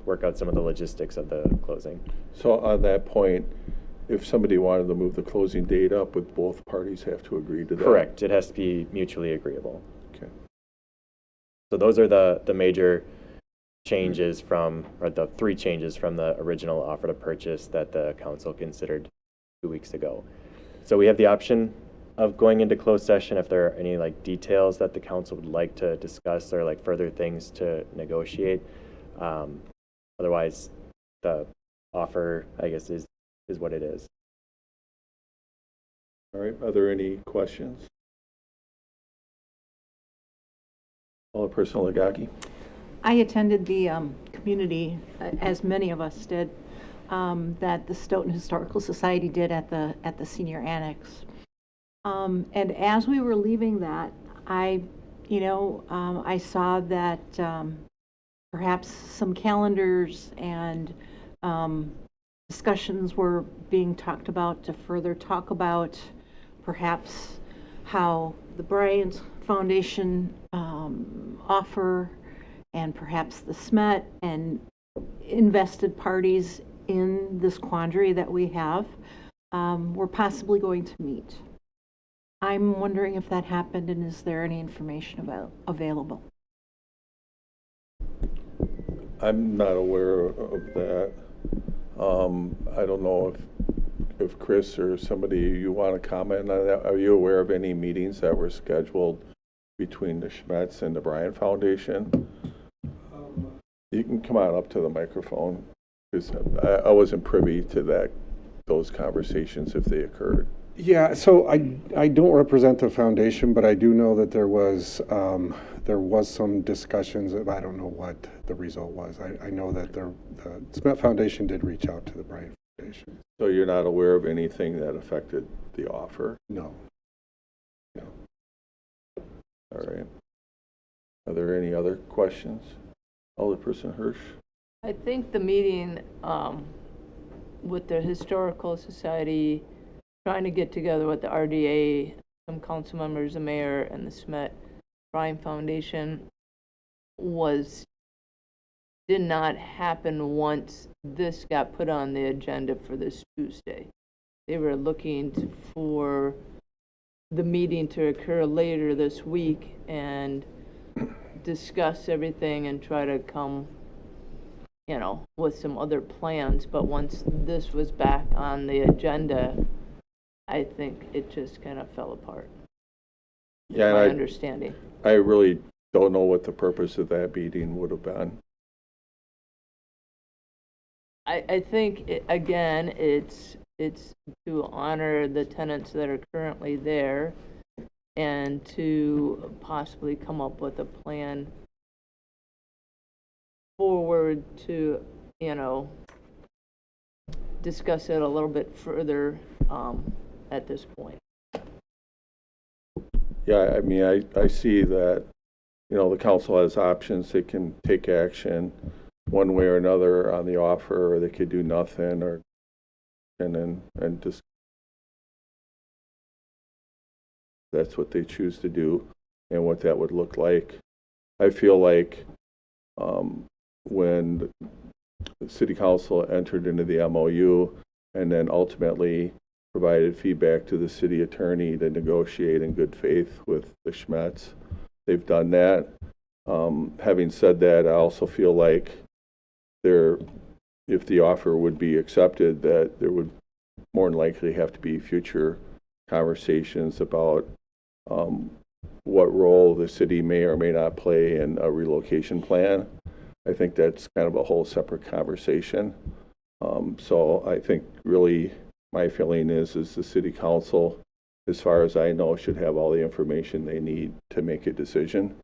work out some of the logistics of the closing. So on that point, if somebody wanted to move the closing date up, would both parties have to agree to that? Correct. It has to be mutually agreeable. Okay. So those are the major changes from, or the 3 changes from the original offer to purchase that the council considered 2 weeks ago. So we have the option of going into closed session if there are any like details that the council would like to discuss or like further things to negotiate. Otherwise, the offer, I guess, is what it is. All right, are there any questions? Alderperson Legaki. I attended the community, as many of us did, that the Stoughton Historical Society did at the senior annex. And as we were leaving that, I saw that perhaps some calendars and discussions were being talked about to further talk about perhaps how the Bryant Foundation offer and perhaps the SMET and invested parties in this quandary that we have were possibly going to meet. I'm wondering if that happened and is there any information available? I'm not aware of that. I don't know if Chris or somebody, you want to comment on that? Are you aware of any meetings that were scheduled between the Schmetz and the Bryant Foundation? You can come on up to the microphone, because I wasn't privy to those conversations if they occurred. Yeah, so I don't represent the foundation, but I do know that there was some discussions of, I don't know what the result was. I know that the Smith Foundation did reach out to the Bryant Foundation. So you're not aware of anything that affected the offer? No. No. All right. Are there any other questions? Alderperson Hirsch? I think the meeting with the Historical Society, trying to get together with the RDA, some council members, the mayor, and the SMET Bryant Foundation did not happen once this got put on the agenda for this Tuesday. They were looking for the meeting to occur later this week and discuss everything and try to come, with some other plans. But once this was back on the agenda, I think it just kind of fell apart. Yeah, my understanding. I really don't know what the purpose of that meeting would have been. I think, it's to honor the tenants that are currently there and to possibly come up with a plan forward to, discuss it a little bit further at this point. Yeah, I mean, I see that, the council has options. They can take action one way or another on the offer, or they could do nothing, and just that's what they choose to do and what that would look like. I feel like when the city council entered into the MOU and then ultimately provided feedback to the city attorney to negotiate in good faith with the Schmetz, they've done that. Having said that, I also feel like if the offer would be accepted, that there would more than likely have to be future conversations about what role the city may or may not play in a relocation plan. I think that's kind of a whole separate conversation. So I think really my feeling is the city council, as far as I know, should have all the information they need to make a decision.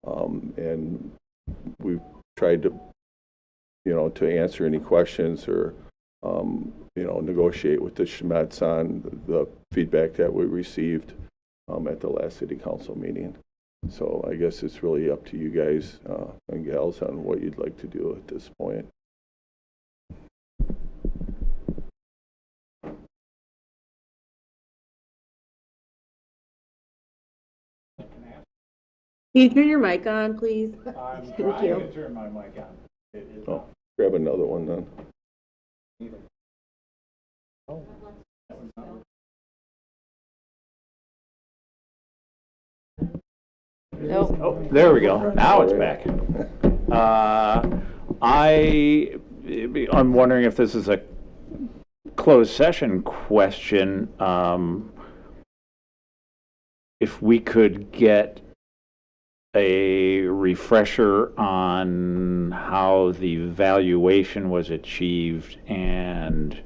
And we've tried to, to answer any questions or, negotiate with the Schmetz on the feedback that we received at the last city council meeting. So I guess it's really up to you guys and gals on what you'd like to do at this point. Can you turn your mic on, please? I'm Thank you. to turn my mic on. It is Oh, grab another one then. Nope. Oh, there we go. Now it's back. I'm wondering if this is a closed session question. If we could get a refresher on how the valuation was achieved and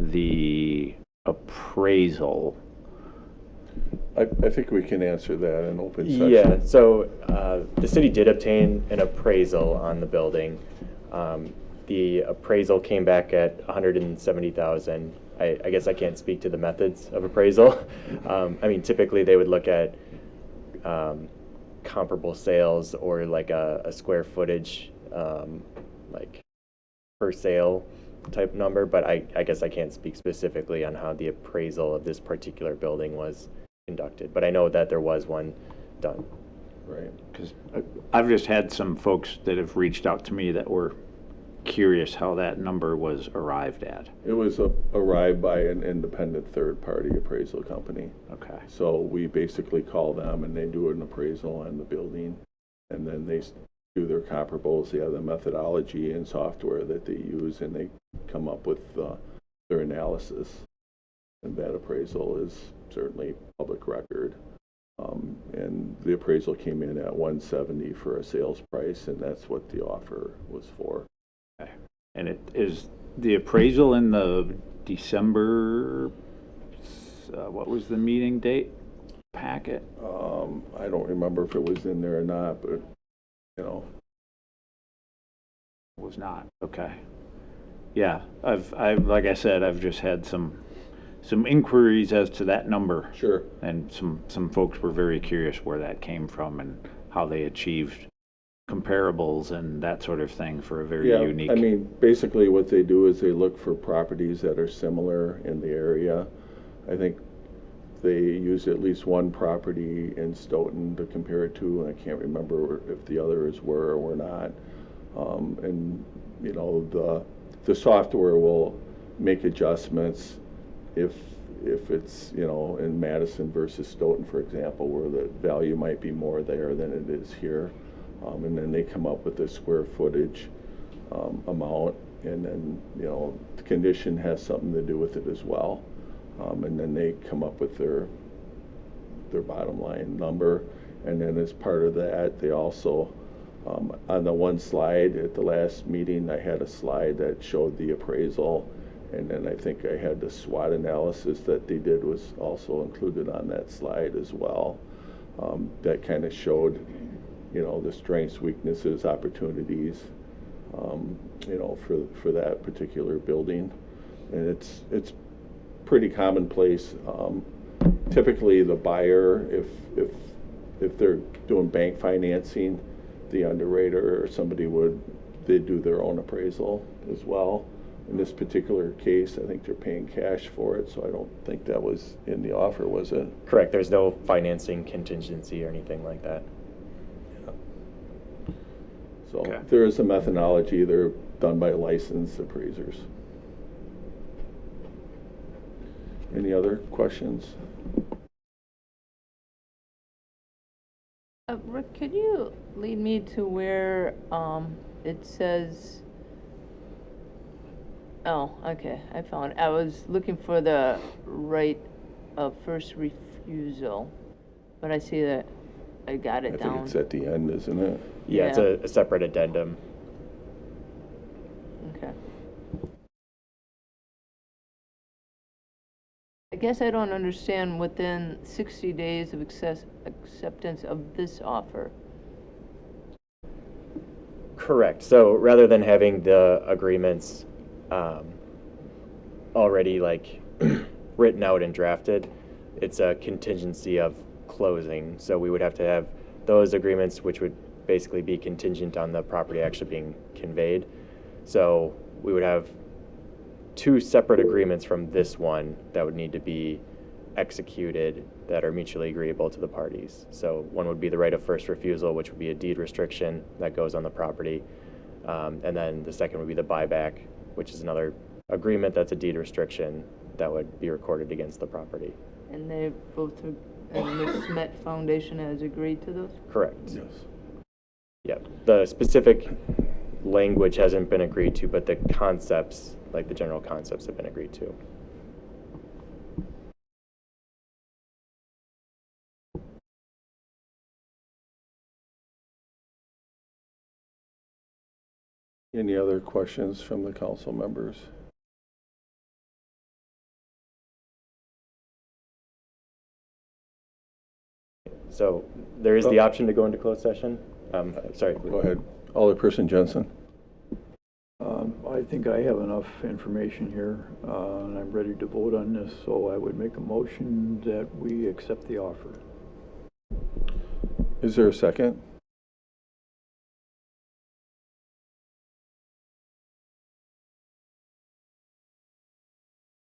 the appraisal. I think we can answer that in open session. Yeah, so the city did obtain an appraisal on the building. The appraisal came back at $170,000. I guess I can't speak to the methods of appraisal. I mean, typically they would look at comparable sales or like a square footage, like per sale type number, but I guess I can't speak specifically on how the appraisal of this particular building was conducted, but I know that there was one done. Right. Because I've just had some folks that have reached out to me that were curious how that number was arrived at. It was arrived by an independent third-party appraisal company. Okay. So we basically call them and they do an appraisal on the building, and then they do their comparables. They have the methodology and software that they use, and they come up with their analysis. And that appraisal is certainly public record. And the appraisal came in at $170 for a sales price, and that's what the offer was for. Okay. And it is the appraisal in the December, what was the meeting date packet? I don't remember if it was in there or not, but, you know. It was not. Okay. Yeah, I've like I said, I've just had some inquiries as to that number. Sure. And some folks were very curious where that came from and how they achieved comparables and that sort of thing for a very unique. I mean, basically what they do is they look for properties that are similar in the area. I think they use at least one property in Stoughton to compare it to, and I can't remember if the others were or were not. And, you know, the software will make adjustments if it's, you know, in Madison versus Stoughton, for example, where the value might be more there than it is here. And then they come up with a square footage amount, and then, you know, the condition has something to do with it as well. And then they come up with their bottom line number. And then as part of that, they also, on the one slide at the last meeting, I had a slide that showed the appraisal. And then I think I had the SWOT analysis that they did was also included on that slide as well. That kind of showed, you know, the strengths, weaknesses, opportunities, you know, for that particular building. And it's pretty commonplace. Typically the buyer, if they're doing bank financing, the underwriter or somebody they do their own appraisal as well. In this particular case, I think they're paying cash for it, so I don't think that was in the offer, was it? Correct, there's no financing contingency or anything like that. Yeah. So there is a methodology. They're done by licensed appraisers. Any other questions? Rick, could you lead me to where it says, oh, okay, I found it. I was looking for the right of first refusal, but I see that I got it down. I think it's at the end, isn't it? Yeah, it's a separate addendum. Okay. I guess I don't understand within 60 days of acceptance of this offer. Correct. So rather than having the agreements already like written out and drafted, it's a contingency of closing. So we would have to have those agreements, which would basically be contingent on the property actually being conveyed. So we would have two separate agreements from this one that would need to be executed that are mutually agreeable to the parties. So one would be the right of first refusal, which would be a deed restriction that goes on the property. And then the second would be the buyback, which is another agreement that's a deed restriction that would be recorded against the property. And they both, and the Smet Foundation has agreed to those? Correct. Yes. Yep. The specific language hasn't been agreed to, but the concepts, like the general concepts, have been agreed to. Any other questions from the council members? So there is the option to go into closed session. Sorry. Go ahead. Alderperson Jensen. I think I have enough information here, and I'm ready to vote on this, so I would make a motion that we accept the offer. Is there a second?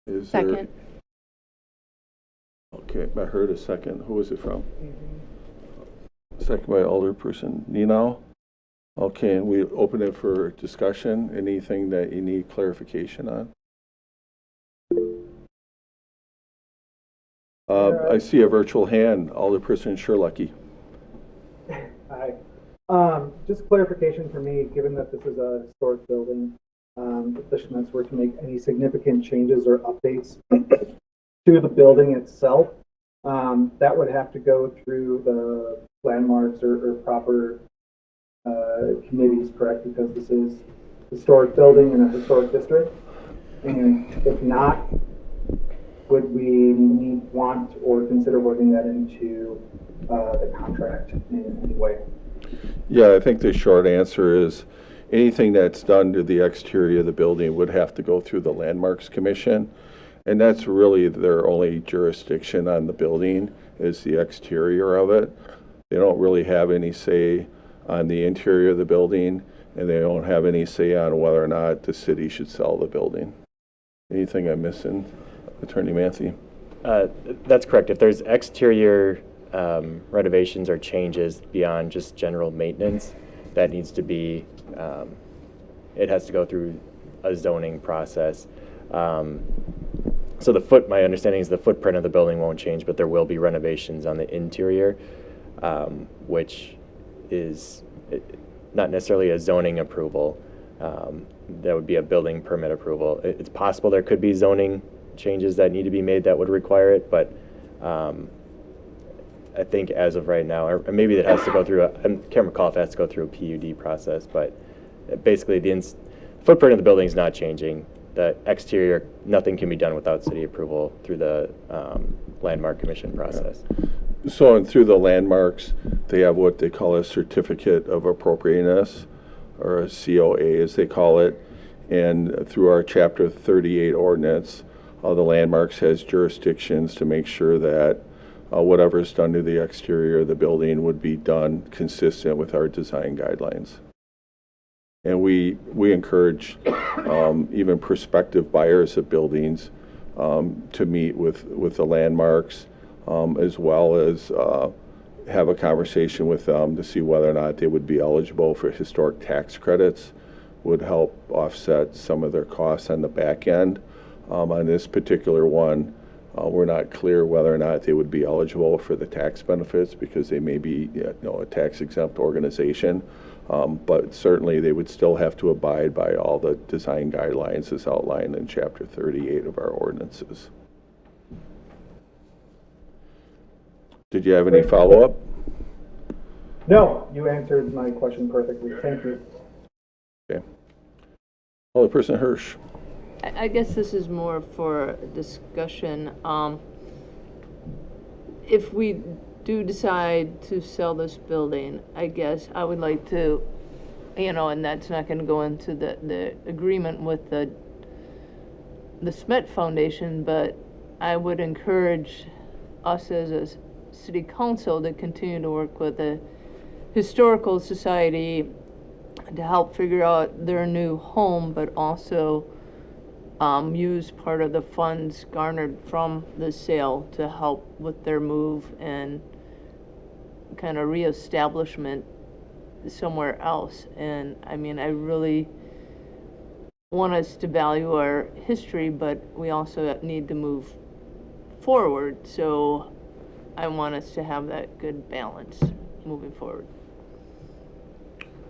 Is there? Second. Okay, I heard a second. Who was it from? Second by Alderperson Nenow. Okay, and we open it for discussion. Anything that you need clarification on? I see a virtual hand. Alderperson Sherlucky. Hi. Just clarification for me, given that this is a historic building, if the Schmitz were to make any significant changes or updates to the building itself, that would have to go through the landmarks or proper committees, correct? Because this is a historic building in a historic district. And if not, would we want or consider working that into the contract in any way? Yeah, I think the short answer is anything that's done to the exterior of the building would have to go through the Landmarks Commission. And that's really their only jurisdiction on the building is the exterior of it. They don't really have any say on the interior of the building, and they don't have any say on whether or not the city should sell the building. Anything I'm missing, Attorney Matthew? That's correct. If there's exterior renovations or changes beyond just general maintenance, that needs to be, it has to go through a zoning process. So my understanding is the footprint of the building won't change, but there will be renovations on the interior, which is not necessarily a zoning approval. That would be a building permit approval. It's possible there could be zoning changes that need to be made that would require it, but I think as of right now, or maybe it has to go through, I can't recall if it has to go through a PUD process, but basically the footprint of the building is not changing. The exterior, nothing can be done without city approval through the Landmark Commission process. So, and through the landmarks, they have what they call a certificate of appropriateness, or a COA as they call it. And through our Chapter 38 ordinance, the landmarks has jurisdictions to make sure that whatever's done to the exterior of the building would be done consistent with our design guidelines. And we encourage even prospective buyers of buildings to meet with the landmarks, as well as have a conversation with them to see whether or not they would be eligible for historic tax credits, would help offset some of their costs on the back end. On this particular one, we're not clear whether or not they would be eligible for the tax benefits because they may be a tax exempt organization. But certainly they would still have to abide by all the design guidelines as outlined in Chapter 38 of our ordinances. Did you have any follow-up? No, you answered my question perfectly. Thank you. Okay. Alderperson Hirsch. I guess this is more for discussion. If we do decide to sell this building, I guess I would like to, and that's not going to go into the agreement with the Smet Foundation, but I would encourage us as a city council to continue to work with the Historical Society to help figure out their new home, but also use part of the funds garnered from the sale to help with their move and kind of reestablishment somewhere else. And I mean, I really want us to value our history, but we also need to move forward. So I want us to have that good balance moving forward.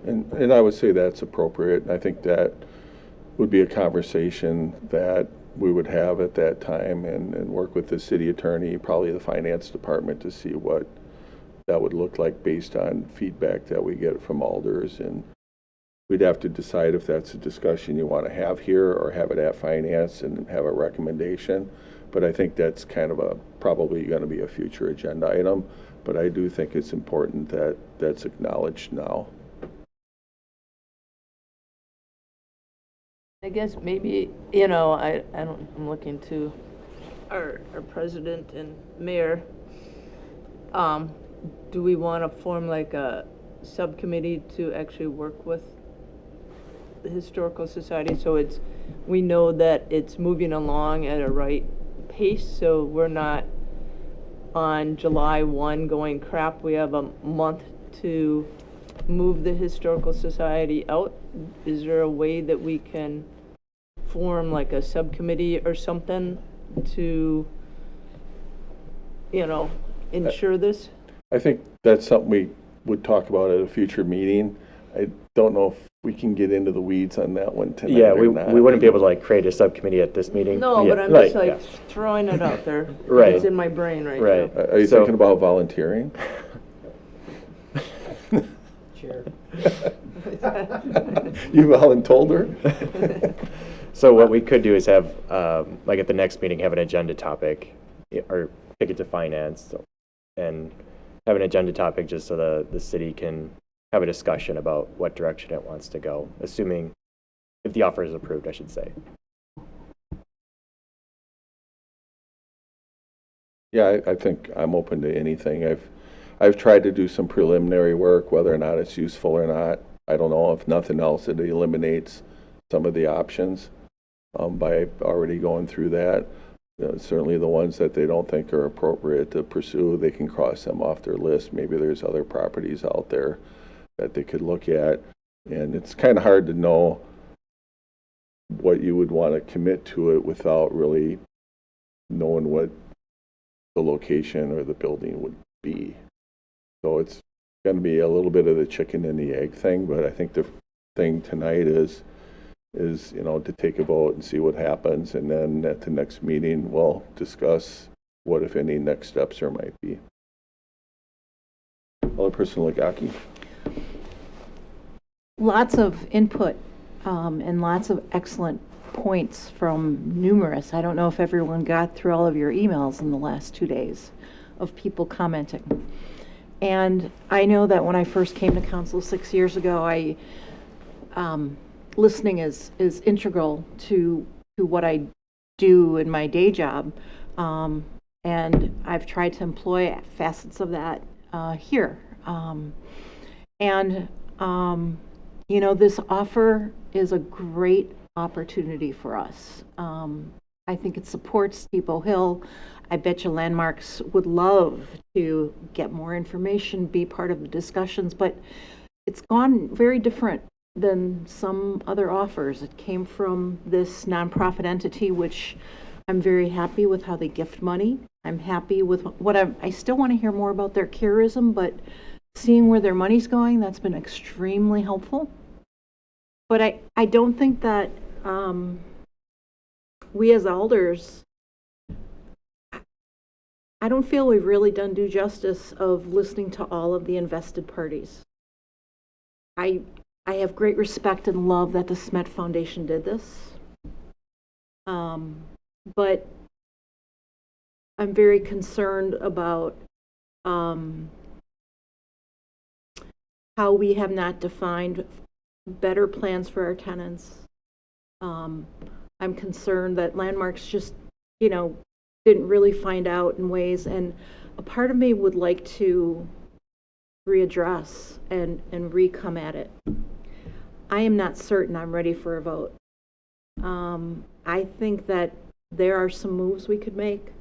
And I would say that's appropriate. I think that would be a conversation that we would have at that time and work with the city attorney, probably the finance department, to see what that would look like based on feedback that we get from alders. And we'd have to decide if that's a discussion you want to have here or have it at finance and have a recommendation. But I think that's kind of probably going to be a future agenda item. But I do think it's important that that's acknowledged now. I guess maybe, I'm looking to our president and mayor. Do we want to form like a subcommittee to actually work with the Historical Society so we know that it's moving along at a right pace, so we're not on July 1 going, crap, we have a month to move the Historical Society out? Is there a way that we can form like a subcommittee or something to, ensure this? I think that's something we would talk about at a future meeting. I don't know if we can get into the weeds on that one tonight. Yeah, or not. we wouldn't be able to like create a subcommittee at this meeting. No, Yeah, but I'm right, just throwing it out there. Right. It's in my brain right Right. now. Are you thinking about volunteering? Chair. You voluntold her? So what we could do is have, like at the next meeting, have an agenda topic, or take it to finance, and have an agenda topic just so the city can have a discussion about what direction it wants to go, assuming if the offer is approved, I should say. Yeah, I think I'm open to anything. I've tried to do some preliminary work, whether or not it's useful or not. I don't know. If nothing else, it eliminates some of the options by already going through that. Certainly the ones that they don't think are appropriate to pursue, they can cross them off their list. Maybe there's other properties out there that they could look at. And it's kind of hard to know what you would want to commit to it without really knowing what the location or the building would be. So it's going to be a little bit of the chicken and the egg thing, but I think the thing tonight is to take a vote and see what happens, and then at the next meeting we'll discuss what, if any, next steps there might be. Alderperson Legaki. Lots of input and lots of excellent points from numerous. I don't know if everyone got through all of your emails in the last 2 days of people commenting. And I know that when I first came to council 6 years ago, listening is integral to what I do in my day job. And I've tried to employ facets of that here. This offer is a great opportunity for us. I think it supports Depot Hill. I bet you Landmarks would love to get more information, be part of the discussions, but it's gone very different than some other offers. It came from this nonprofit entity, which I'm very happy with how they gift money. I'm happy with I still want to hear more about their charism, but seeing where their money's going, that's been extremely helpful. But I don't think that we as alders, I don't feel we've really done due justice of listening to all of the invested parties. I have great respect and love that the Smet Foundation did this. But I'm very concerned about how we have not defined better plans for our tenants. I'm concerned that Landmarks just, didn't really find out in ways, and a part of me would like to readdress and re-come at it. I am not certain I'm ready for a vote. I think that there are some moves we could make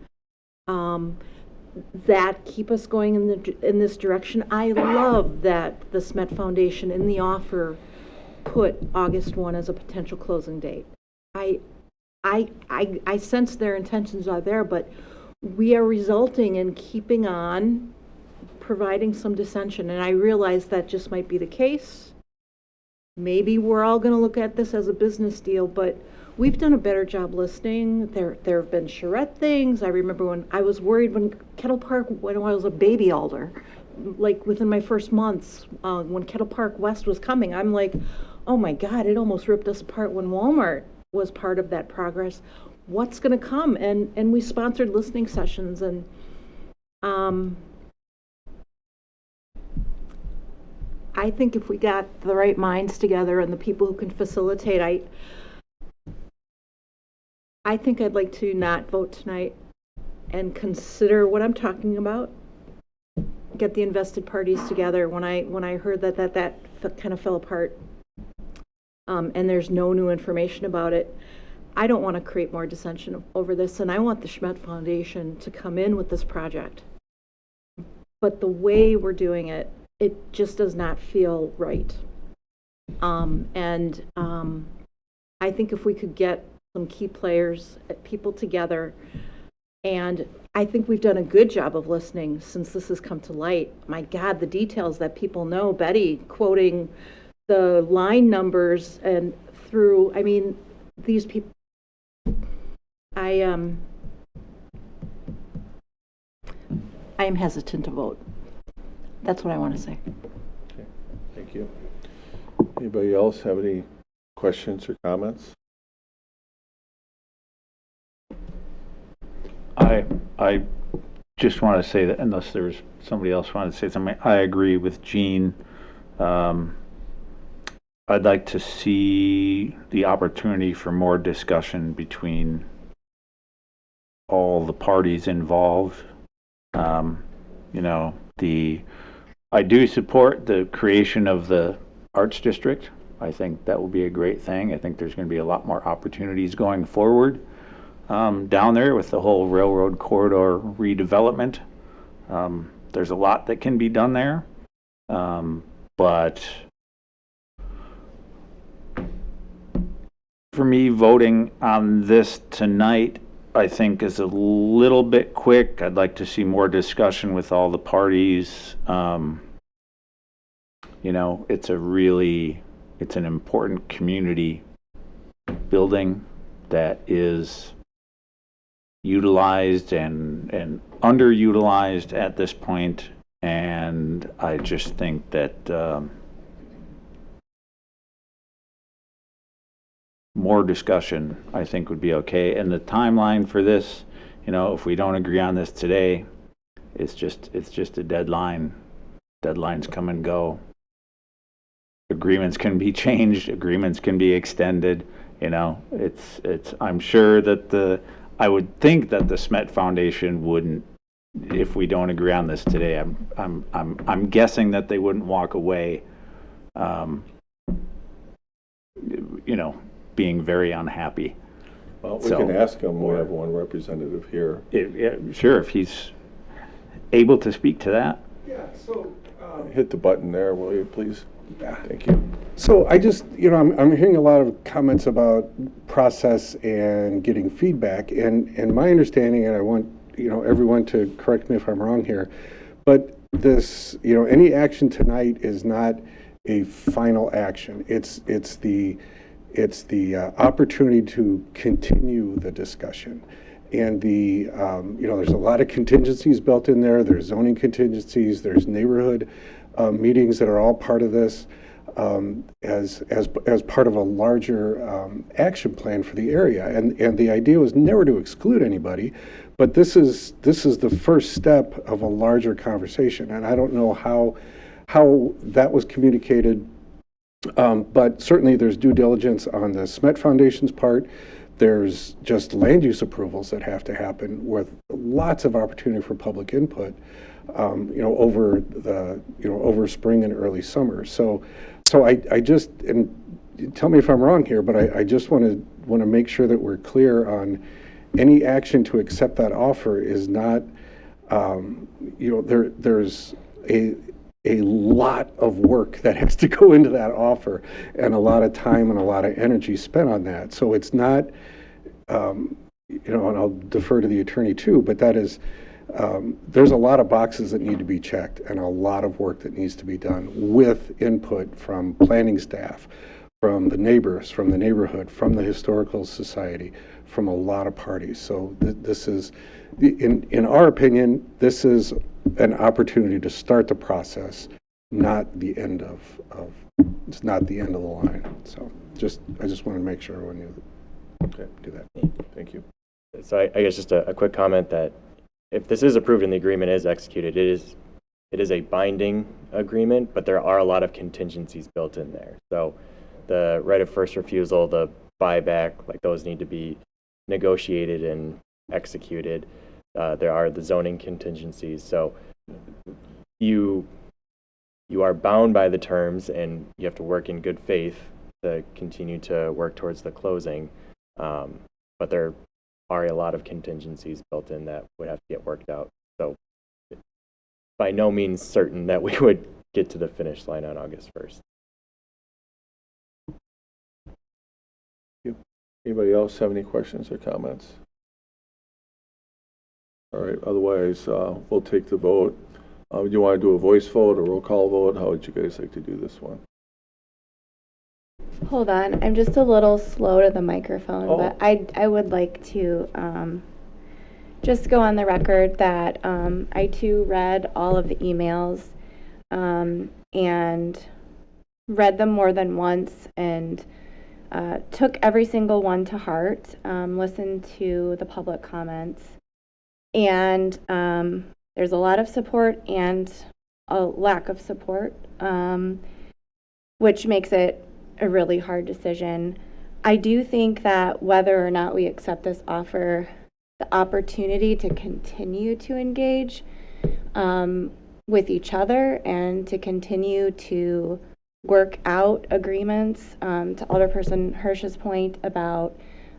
that keep us going in this direction. I love that the Smet Foundation in the offer put August 1 as a potential closing date. I sense their intentions are there, but we are resulting in keeping on providing some dissension, and I realize that just might be the case. Maybe we're all going to look at this as a business deal, but we've done a better job listening. There have been charrette things. I remember when I was worried when Kettle Park, when I was a baby alder, like within my first months, when Kettle Park West was coming, I'm like, oh my God, it almost ripped us apart when Walmart was part of that progress. What's going to come? And we sponsored listening sessions, and I think if we got the right minds together and the people who can facilitate, I think I'd like to not vote tonight and consider what I'm talking about. Get the invested parties together. When I heard that kind of fell apart, and there's no new information about it, I don't want to create more dissension over this, and I want the Schmidt Foundation to come in with this project. But the way we're doing it, it just does not feel right. I think if we could get some key players, people together, and I think we've done a good job of listening since this has come to light. My God, the details that people know, Betty quoting the line numbers and through, I mean, these people, I am hesitant to vote. That's what I want to say. Okay, thank you. Anybody else have any questions or comments? I just want to say that, unless there's somebody else wanted to say something, I agree with Jean. I'd like to see the opportunity for more discussion between all the parties involved. I do support the creation of the Arts District. I think that will be a great thing. I think there's going to be a lot more opportunities going forward down there with the whole railroad corridor redevelopment. There's a lot that can be done there, but for me, voting on this tonight, I think, is a little bit quick. I'd like to see more discussion with all the parties. It's an important community building that is utilized and underutilized at this point, and I just think that more discussion, I think, would be okay. And the timeline for this, if we don't agree on this today, it's just a deadline. Deadlines come and go. Agreements can be changed. Agreements can be extended. I'm sure that I would think that the Smet Foundation wouldn't, if we don't agree on this today. I'm guessing that they wouldn't walk away, being very unhappy. Well, we can ask him. We have one representative here. Sure, if he's able to speak to that. Yeah, so hit the button there, will you, please? Yeah. Thank you. So I just, I'm hearing a lot of comments about process and getting feedback, and my understanding, and I want, everyone to correct me if I'm wrong here, but this, any action tonight is not a final action. It's the opportunity to continue the discussion. And there's a lot of contingencies built in there. There's zoning contingencies. There's neighborhood meetings that are all part of this as part of a larger action plan for the area. And the idea was never to exclude anybody, but this is the first step of a larger conversation. And I don't know how that was communicated, but certainly there's due diligence on the Smet Foundation's part. There's just land use approvals that have to happen with lots of opportunity for public input, over spring and early summer. So I just, and tell me if I'm wrong here, but I just want to want to make sure that we're clear on any action to accept that offer is not, there's a lot of work that has to go into that offer and a lot of time and a lot of energy spent on that. So it's not, and I'll defer to the attorney too, but that is, there's a lot of boxes that need to be checked and a lot of work that needs to be done with input from planning staff, from the neighbors, from the neighborhood, from the historical society, from a lot of parties. So this is, in our opinion, this is an opportunity to start the process, not the end of it's not the end of the line. So I just want to make sure everyone knew do that. Thank you. So I guess just a quick comment that if this is approved and the agreement is executed, it is a binding agreement, but there are a lot of contingencies built in there. So the right of first refusal, the buyback, like those need to be negotiated and executed. There are the zoning contingencies. So you are bound by the terms and you have to work in good faith to continue to work towards the closing. But there are a lot of contingencies built in that would have to get worked out. So by no means certain that we would get to the finish line on August 1st. Anybody else have any questions or comments? All right, otherwise, we'll take the vote. Do you want to do a voice vote, a roll call vote? How would you guys like to do this one? Hold on, I'm just a little slow to the microphone, but I would like to just go on the record that I too read all of the emails and read them more than once and took every single one to heart, listened to the public comments, and there's a lot of support and a lack of support, which makes it a really hard decision. I do think that whether or not we accept this offer, the opportunity to continue to engage with each other and to continue to work out agreements, to Alderperson Hirsch's point about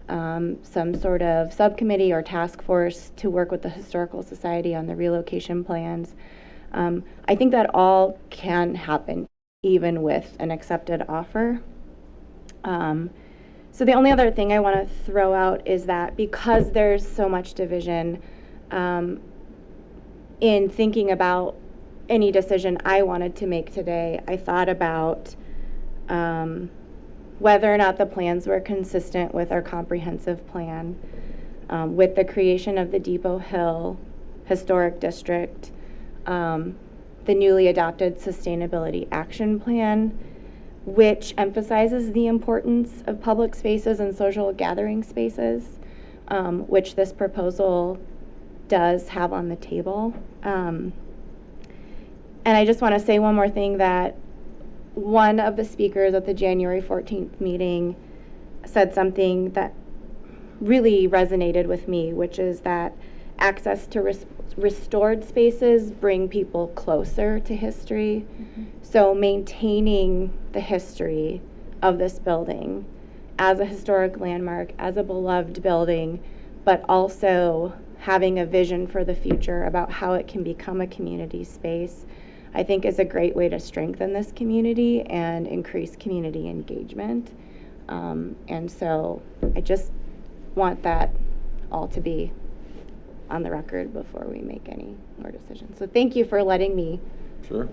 some sort of subcommittee or task force to work with the Historical Society on the relocation plans. I think that all can happen even with an accepted offer. So the only other thing I want to throw out is that because there's so much division in thinking about any decision I wanted to make today, I thought about whether or not the plans were consistent with our comprehensive plan, with the creation of the Depot Hill Historic District, the newly adopted Sustainability Action Plan, which emphasizes the importance of public spaces and social gathering spaces, which this proposal does have on the table. And I just want to say one more thing, that one of the speakers at the January 14th meeting said something that really resonated with me, which is that access to restored spaces bring people closer to history. So maintaining the history of this building as a historic landmark, as a beloved building, but also having a vision for the future about how it can become a community space, I think is a great way to strengthen this community and increase community engagement. And so I just want that all to be on the record before we make any more decisions. So thank you for letting me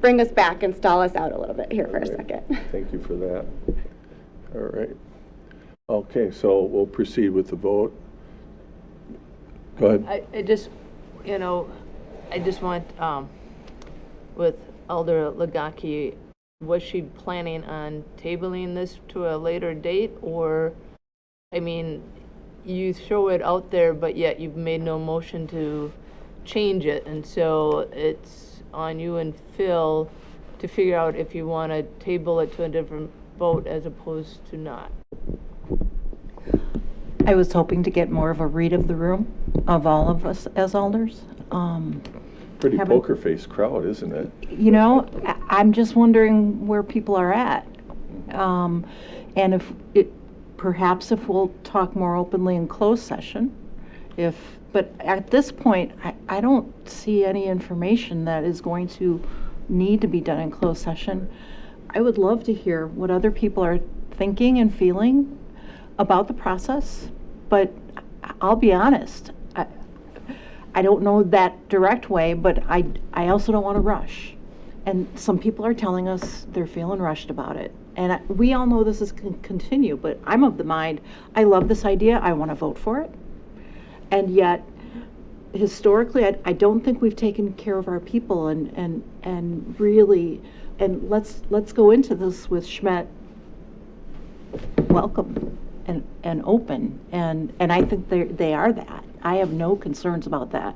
bring us back and stall us out a little bit here for a second. Thank you for that. All right. Okay, so we'll proceed with the vote. Go ahead. I just want, with Alder Legaki, was she planning on tabling this to a later date? Or, I mean, you throw it out there, but yet you've made no motion to change it. And so it's on you and Phil to figure out if you want to table it to a different vote as opposed to not. I was hoping to get more of a read of the room of all of us as alders. Pretty poker face crowd, isn't it? You know, I'm just wondering where people are at. And if it perhaps if we'll talk more openly in closed session, but at this point, I don't see any information that is going to need to be done in closed session. I would love to hear what other people are thinking and feeling about the process, but I'll be honest, I don't know that direct way, but I also don't want to rush. And some people are telling us they're feeling rushed about it. And we all know this is going to continue, but I'm of the mind, I love this idea, I want to vote for it. And yet, historically, I don't think we've taken care of our people and really, and let's go into this with Schmidt welcome and open. And I think they are that. I have no concerns about that.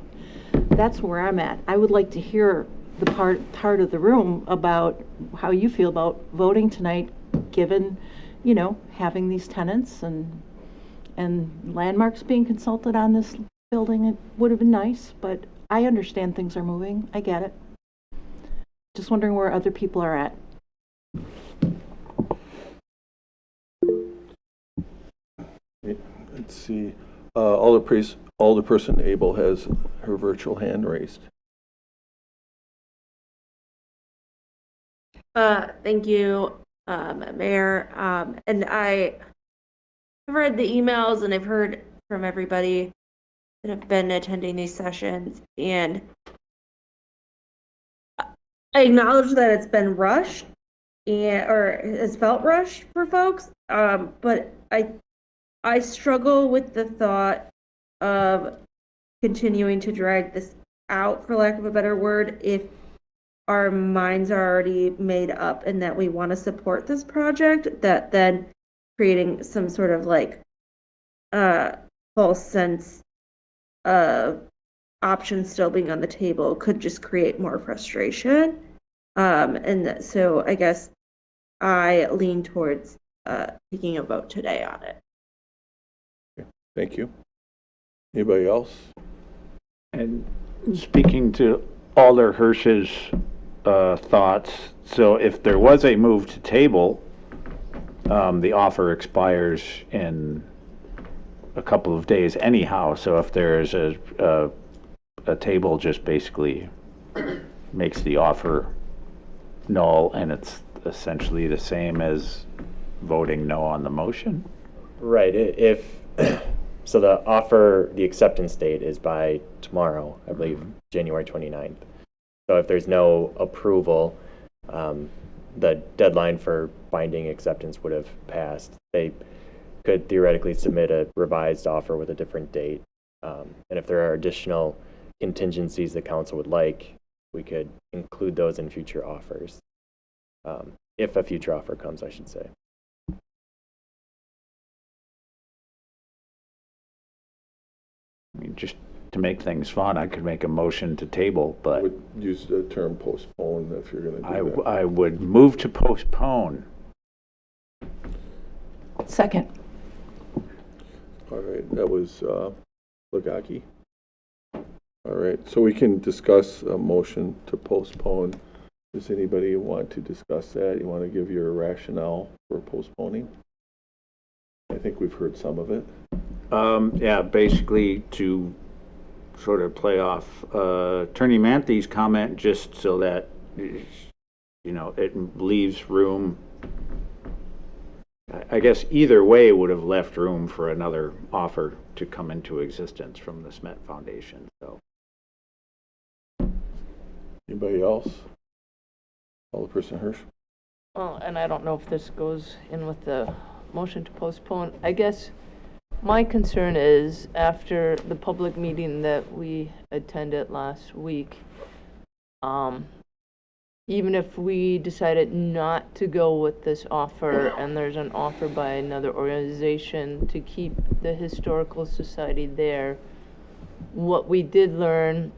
That's where I'm at. I would like to hear the part of the room about how you feel about voting tonight, given, having these tenants and Landmarks being consulted on this building. It would have been nice, but I understand things are moving. I get it. Just wondering where other people are at. Let's see. Alderperson Abel has her virtual hand raised. Thank you, Mayor. And I've read the emails and I've heard from everybody that have been attending these sessions, and I acknowledge that it's been rushed or it's felt rushed for folks. But I struggle with the thought of continuing to drag this out, for lack of a better word, if our minds are already made up and that we want to support this project, that then creating some sort of false sense of options still being on the table could just create more frustration. And so I guess I lean towards taking a vote today on it. Okay. Thank you. Anybody else? And speaking to Alder Hirsch's thoughts, so if there was a move to table, the offer expires in a couple of days anyhow. So if there's a table, just basically makes the offer null, and it's essentially the same as voting no on the motion. Right. If so, the acceptance date is by tomorrow, I believe, January 29th. So if there's no approval, the deadline for binding acceptance would have passed. They could theoretically submit a revised offer with a different date. And if there are additional contingencies the council would like, we could include those in future offers. If a future offer comes, I should say. I mean, just to make things fun, I could make a motion to table, but I would use the term postpone if you're going to do that. I would move to postpone. Second. All right, that was Legaki. All right, so we can discuss a motion to postpone. Does anybody want to discuss that? You want to give your rationale for postponing? I think we've heard some of it. Yeah, basically to sort of play off Attorney Manthi's comment, just so that, it leaves room. I guess either way would have left room for another offer to come into existence from the Smet Foundation. So, anybody else? Alderperson Hirsch. Well, and I don't know if this goes in with the motion to postpone. I guess my concern is, after the public meeting that we attended last week, even if we decided not to go with this offer and there's an offer by another organization to keep the Historical Society there, what we did learn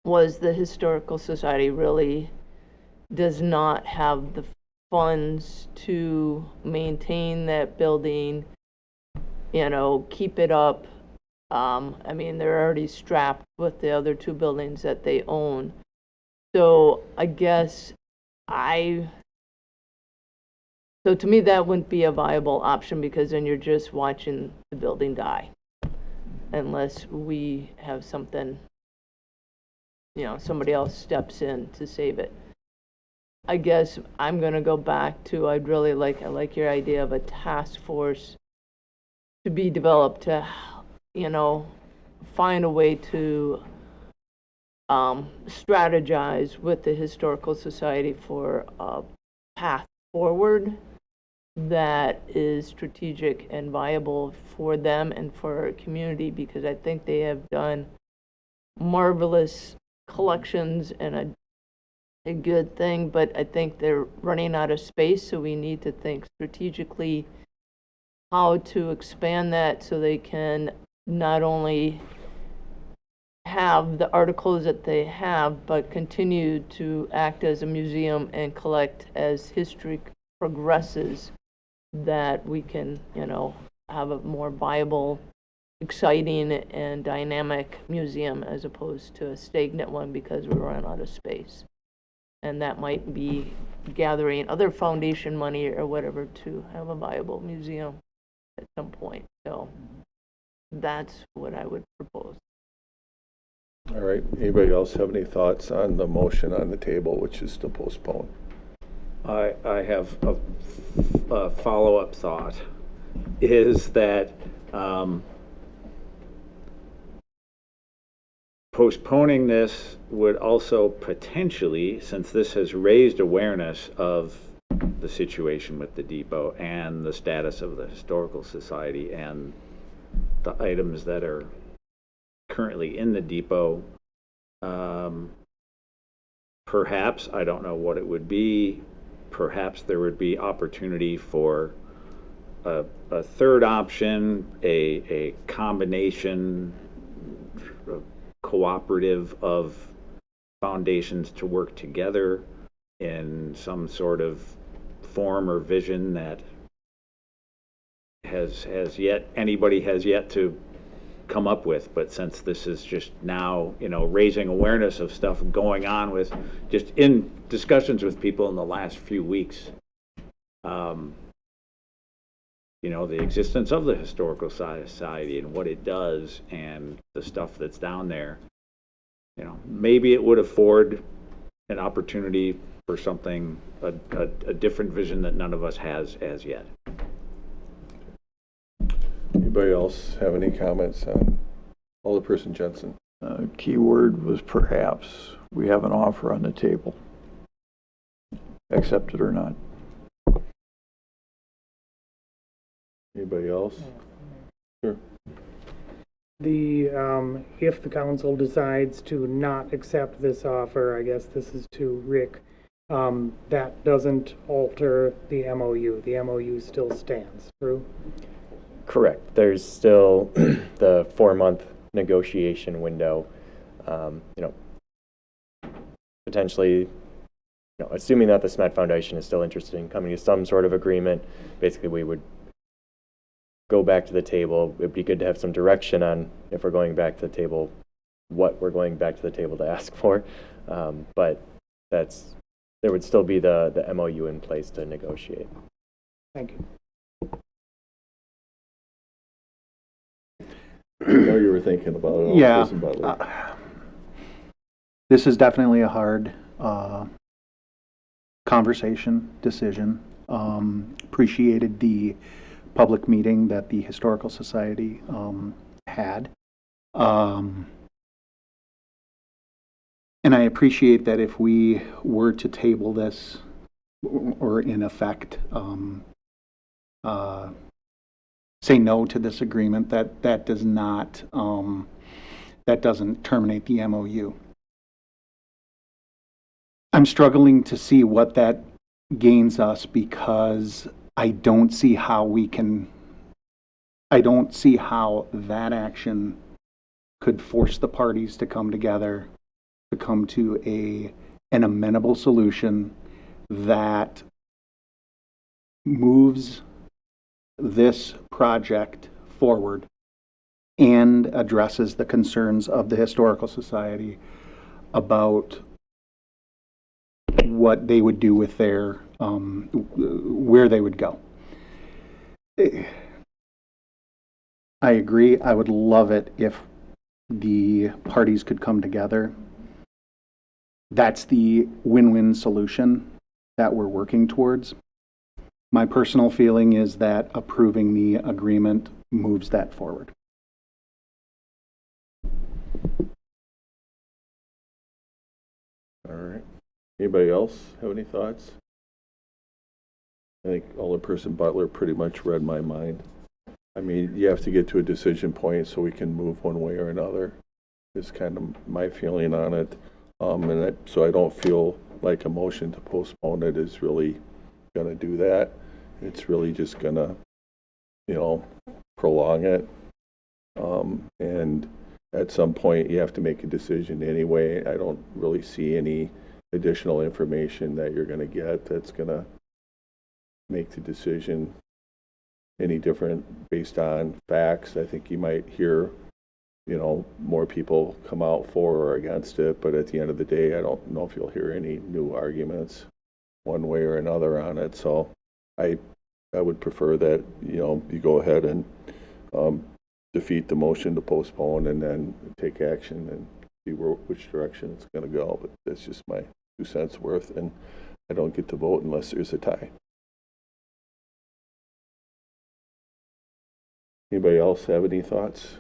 was the Historical Society really does not have the funds to maintain that building, keep it up. I mean, they're already strapped with the other two buildings that they own. So I guess So to me, that wouldn't be a viable option because then you're just watching the building die. Unless we have something, somebody else steps in to save it. I guess I'm gonna go back to, I like your idea of a task force to be developed to, find a way to strategize with the Historical Society for a path forward that is strategic and viable for them and for our community, because I think they have done marvelous collections and a good thing, but I think they're running out of space, so we need to think strategically how to expand that so they can not only have the articles that they have, but continue to act as a museum and collect as history progresses, that we can, have a more viable, exciting, and dynamic museum as opposed to a stagnant one because we run out of space. And that might be gathering other foundation money or whatever to have a viable museum at some point. So that's what I would propose. All right, anybody else have any thoughts on the motion on the table, which is to postpone? I have a follow-up thought, is that postponing this would also potentially, since this has raised awareness of the situation with the depot and the status of the Historical Society and the items that are currently in the depot, perhaps, I don't know what it would be, perhaps there would be opportunity for a third option, a combination, cooperative of foundations to work together in some sort of form or vision that anybody has yet to come up with. But since this is just now, raising awareness of stuff going on with just in discussions with people in the last few weeks, the existence of the Historical Society and what it does and the stuff that's down there, maybe it would afford an opportunity for something, a different vision that none of us has as yet. Anybody else have any comments on Alderperson Jensen? Key word was perhaps. We have an offer on the table. Accept it or not. Anybody else? Sure. If the council decides to not accept this offer, I guess this is to Rick, that doesn't alter the MOU. The MOU still stands, true? Correct. There's still the 4-month negotiation window. Potentially, assuming that the Smet Foundation is still interested in coming to some sort of agreement, basically we would go back to the table. It'd be good to have some direction on if we're going back to the table, what we're going back to the table to ask for. But there would still be the MOU in place to negotiate. Thank you. I know you were thinking about it. Yeah. This is definitely a hard conversation, decision. Appreciated the public meeting that the Historical Society had. And I appreciate that if we were to table this, or in effect say no to this agreement, that does not that doesn't terminate the MOU. I'm struggling to see what that gains us, because I don't see how that action could force the parties to come together, to come to an amenable solution that moves this project forward and addresses the concerns of the Historical Society about what they would do with their where they would go. I agree. I would love it if the parties could come together. That's the win-win solution that we're working towards. My personal feeling is that approving the agreement moves that forward. All right. Anybody else have any thoughts? I think Alderperson Butler pretty much read my mind. I mean, you have to get to a decision point so we can move one way or another. Is kind of my feeling on it. So I don't feel like a motion to postpone it is really going to do that. It's really just going to, prolong it. And at some point you have to make a decision anyway. I don't really see any additional information that you're going to get that's going to make the decision any different based on facts. I think you might hear, more people come out for or against it, but at the end of the day, I don't know if you'll hear any new arguments one way or another on it. So I would prefer that, you go ahead and defeat the motion to postpone and then take action and see which direction it's going to go. But that's just my 2 cents worth, and I don't get to vote unless there's a tie. Anybody else have any thoughts?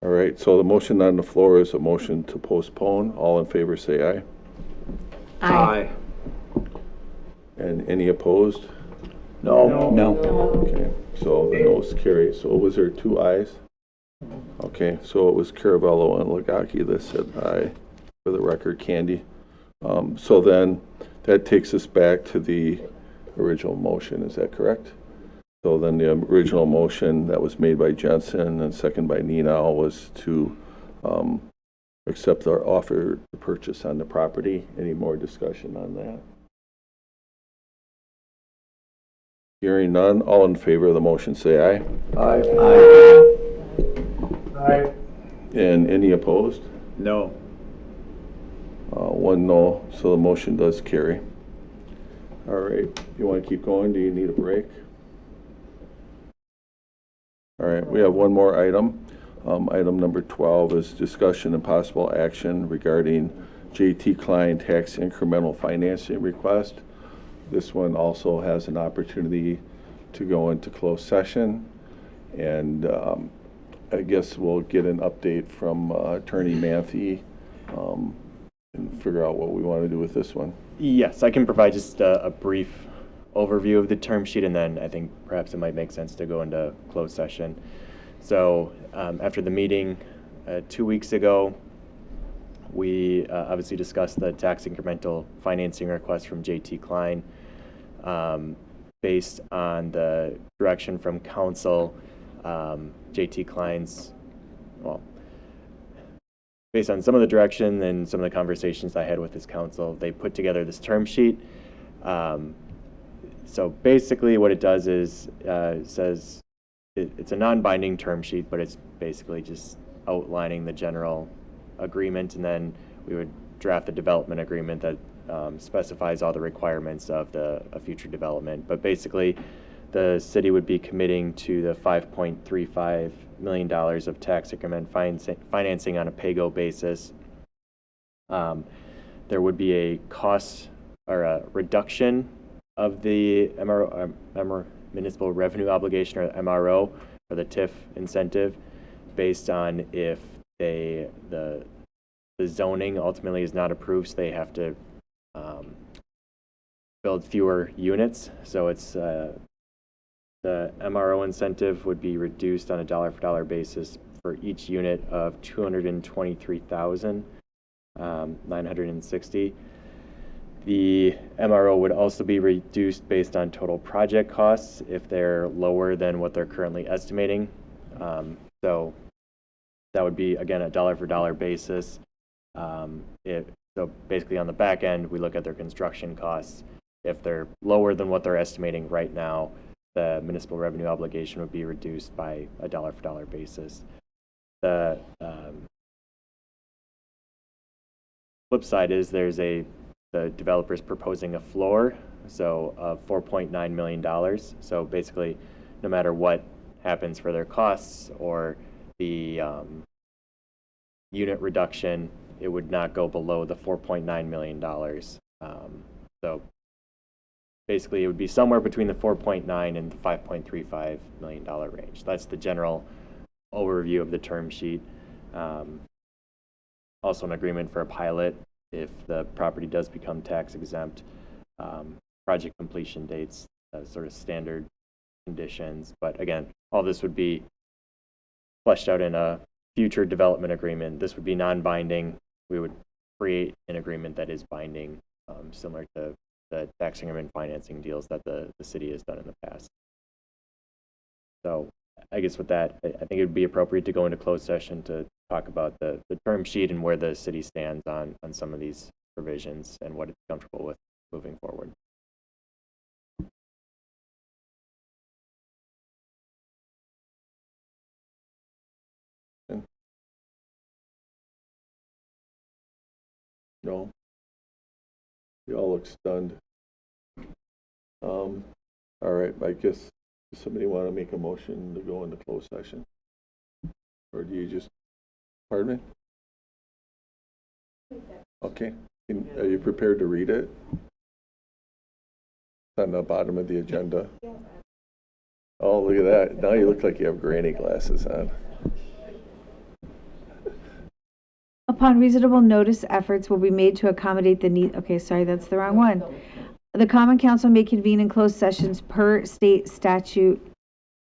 All right, so the motion on the floor is a motion to postpone. All in favor say aye. Aye. And any opposed? No. Okay, so the noes carry. So was there 2 ayes? Okay, so it was Caravello and Lagaki that said aye. For the record, Candy. So then that takes us back to the original motion, is that correct? So then the original motion that was made by Jensen and second by Nina was to accept our offer to purchase on the property. Any more discussion on that? Hearing none, all in favor of the motion say aye. Aye. Aye. And any opposed? No. 1 no, so the motion does carry. All right, you want to keep going? Do you need a break? All right, we have one more item. Item number 12 is discussion and possible action regarding JT Klein tax incremental financing request. This one also has an opportunity to go into closed session, and I guess we'll get an update from Attorney Manthe and figure out what we want to do with this one. Yes, I can provide just a brief overview of the term sheet, and then I think perhaps it might make sense to go into closed session. So after the meeting 2 weeks ago, we obviously discussed the tax incremental financing request from JT Klein. Based on the direction from council, JT Klein's, based on some of the direction and some of the conversations I had with his council, they put together this term sheet. So basically what it does is it says it's a non-binding term sheet, but it's basically just outlining the general agreement, and then we would draft the development agreement that specifies all the requirements of a future development. But basically, the city would be committing to the $5.35 million of tax increment financing on a pay-go basis. There would be a cost or a reduction of the municipal revenue obligation, or MRO, or the TIF incentive, based on if the zoning ultimately is not approved, so they have to build fewer units. So it's the MRO incentive would be reduced on a dollar-for-dollar basis for each unit of $223,960. The MRO would also be reduced based on total project costs if they're lower than what they're currently estimating. So that would be, again, a dollar-for-dollar basis. So basically on the back end, we look at their construction costs. If they're lower than what they're estimating right now, the municipal revenue obligation would be reduced by a dollar-for-dollar basis. The flip side is the developer's proposing a floor, so of $4.9 million. So basically, no matter what happens for their costs or the unit reduction, it would not go below the $4.9 million. So basically, it would be somewhere between the 4.9 and the $5.35 million range. That's the general overview of the term sheet. Also an agreement for a pilot if the property does become tax exempt. Project completion dates, sort of standard conditions. But again, all this would be fleshed out in a future development agreement. This would be non-binding. We would create an agreement that is binding, similar to the tax increment financing deals that the city has done in the past. So I guess with that, I think it would be appropriate to go into closed session to talk about the term sheet and where the city stands on some of these provisions and what it's comfortable with moving forward. No. You all look stunned. All right, I guess, does somebody want to make a motion to go into closed session? Or do you just, pardon me? Okay, are you prepared to read it? It's on the bottom of the agenda. Oh, look at that. Now you look like you have granny glasses on. Upon reasonable notice, efforts will be made to accommodate the need. Okay, sorry, that's the wrong one. The Common Council may convene in closed sessions per state statute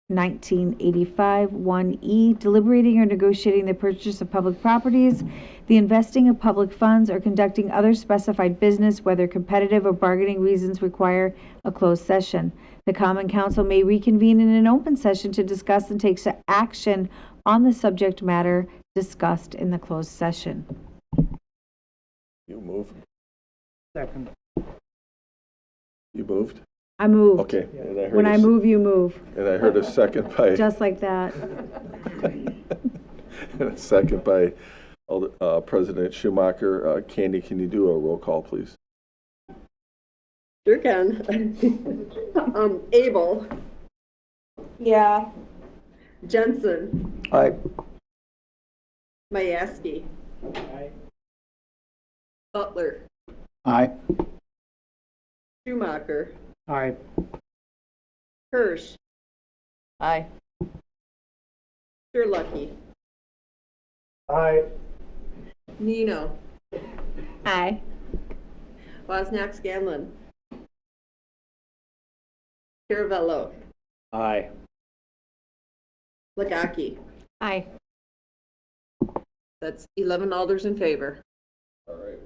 1985 1E, deliberating or negotiating the purchase of public properties, the investing of public funds, or conducting other specified business, whether competitive or bargaining reasons require a closed session. The Common Council may reconvene in an open session to discuss and take action on the subject matter discussed in the closed session. You move. Second. You moved? I moved. Okay. And I heard When I move, you move. And I heard a second by. Just like that. And a second by President Schumacher. Candy, can you do a roll call, please? Sure can. Abel. Yeah. Jensen. Aye. Mayaski. Butler. Aye. Schumacher. Aye. Hirsch. Aye. Sherlucky. Aye. Nino. Aye. Wozniak Scanlon. Caravello. Aye. Legaki. Aye. That's 11 alders in favor. All right.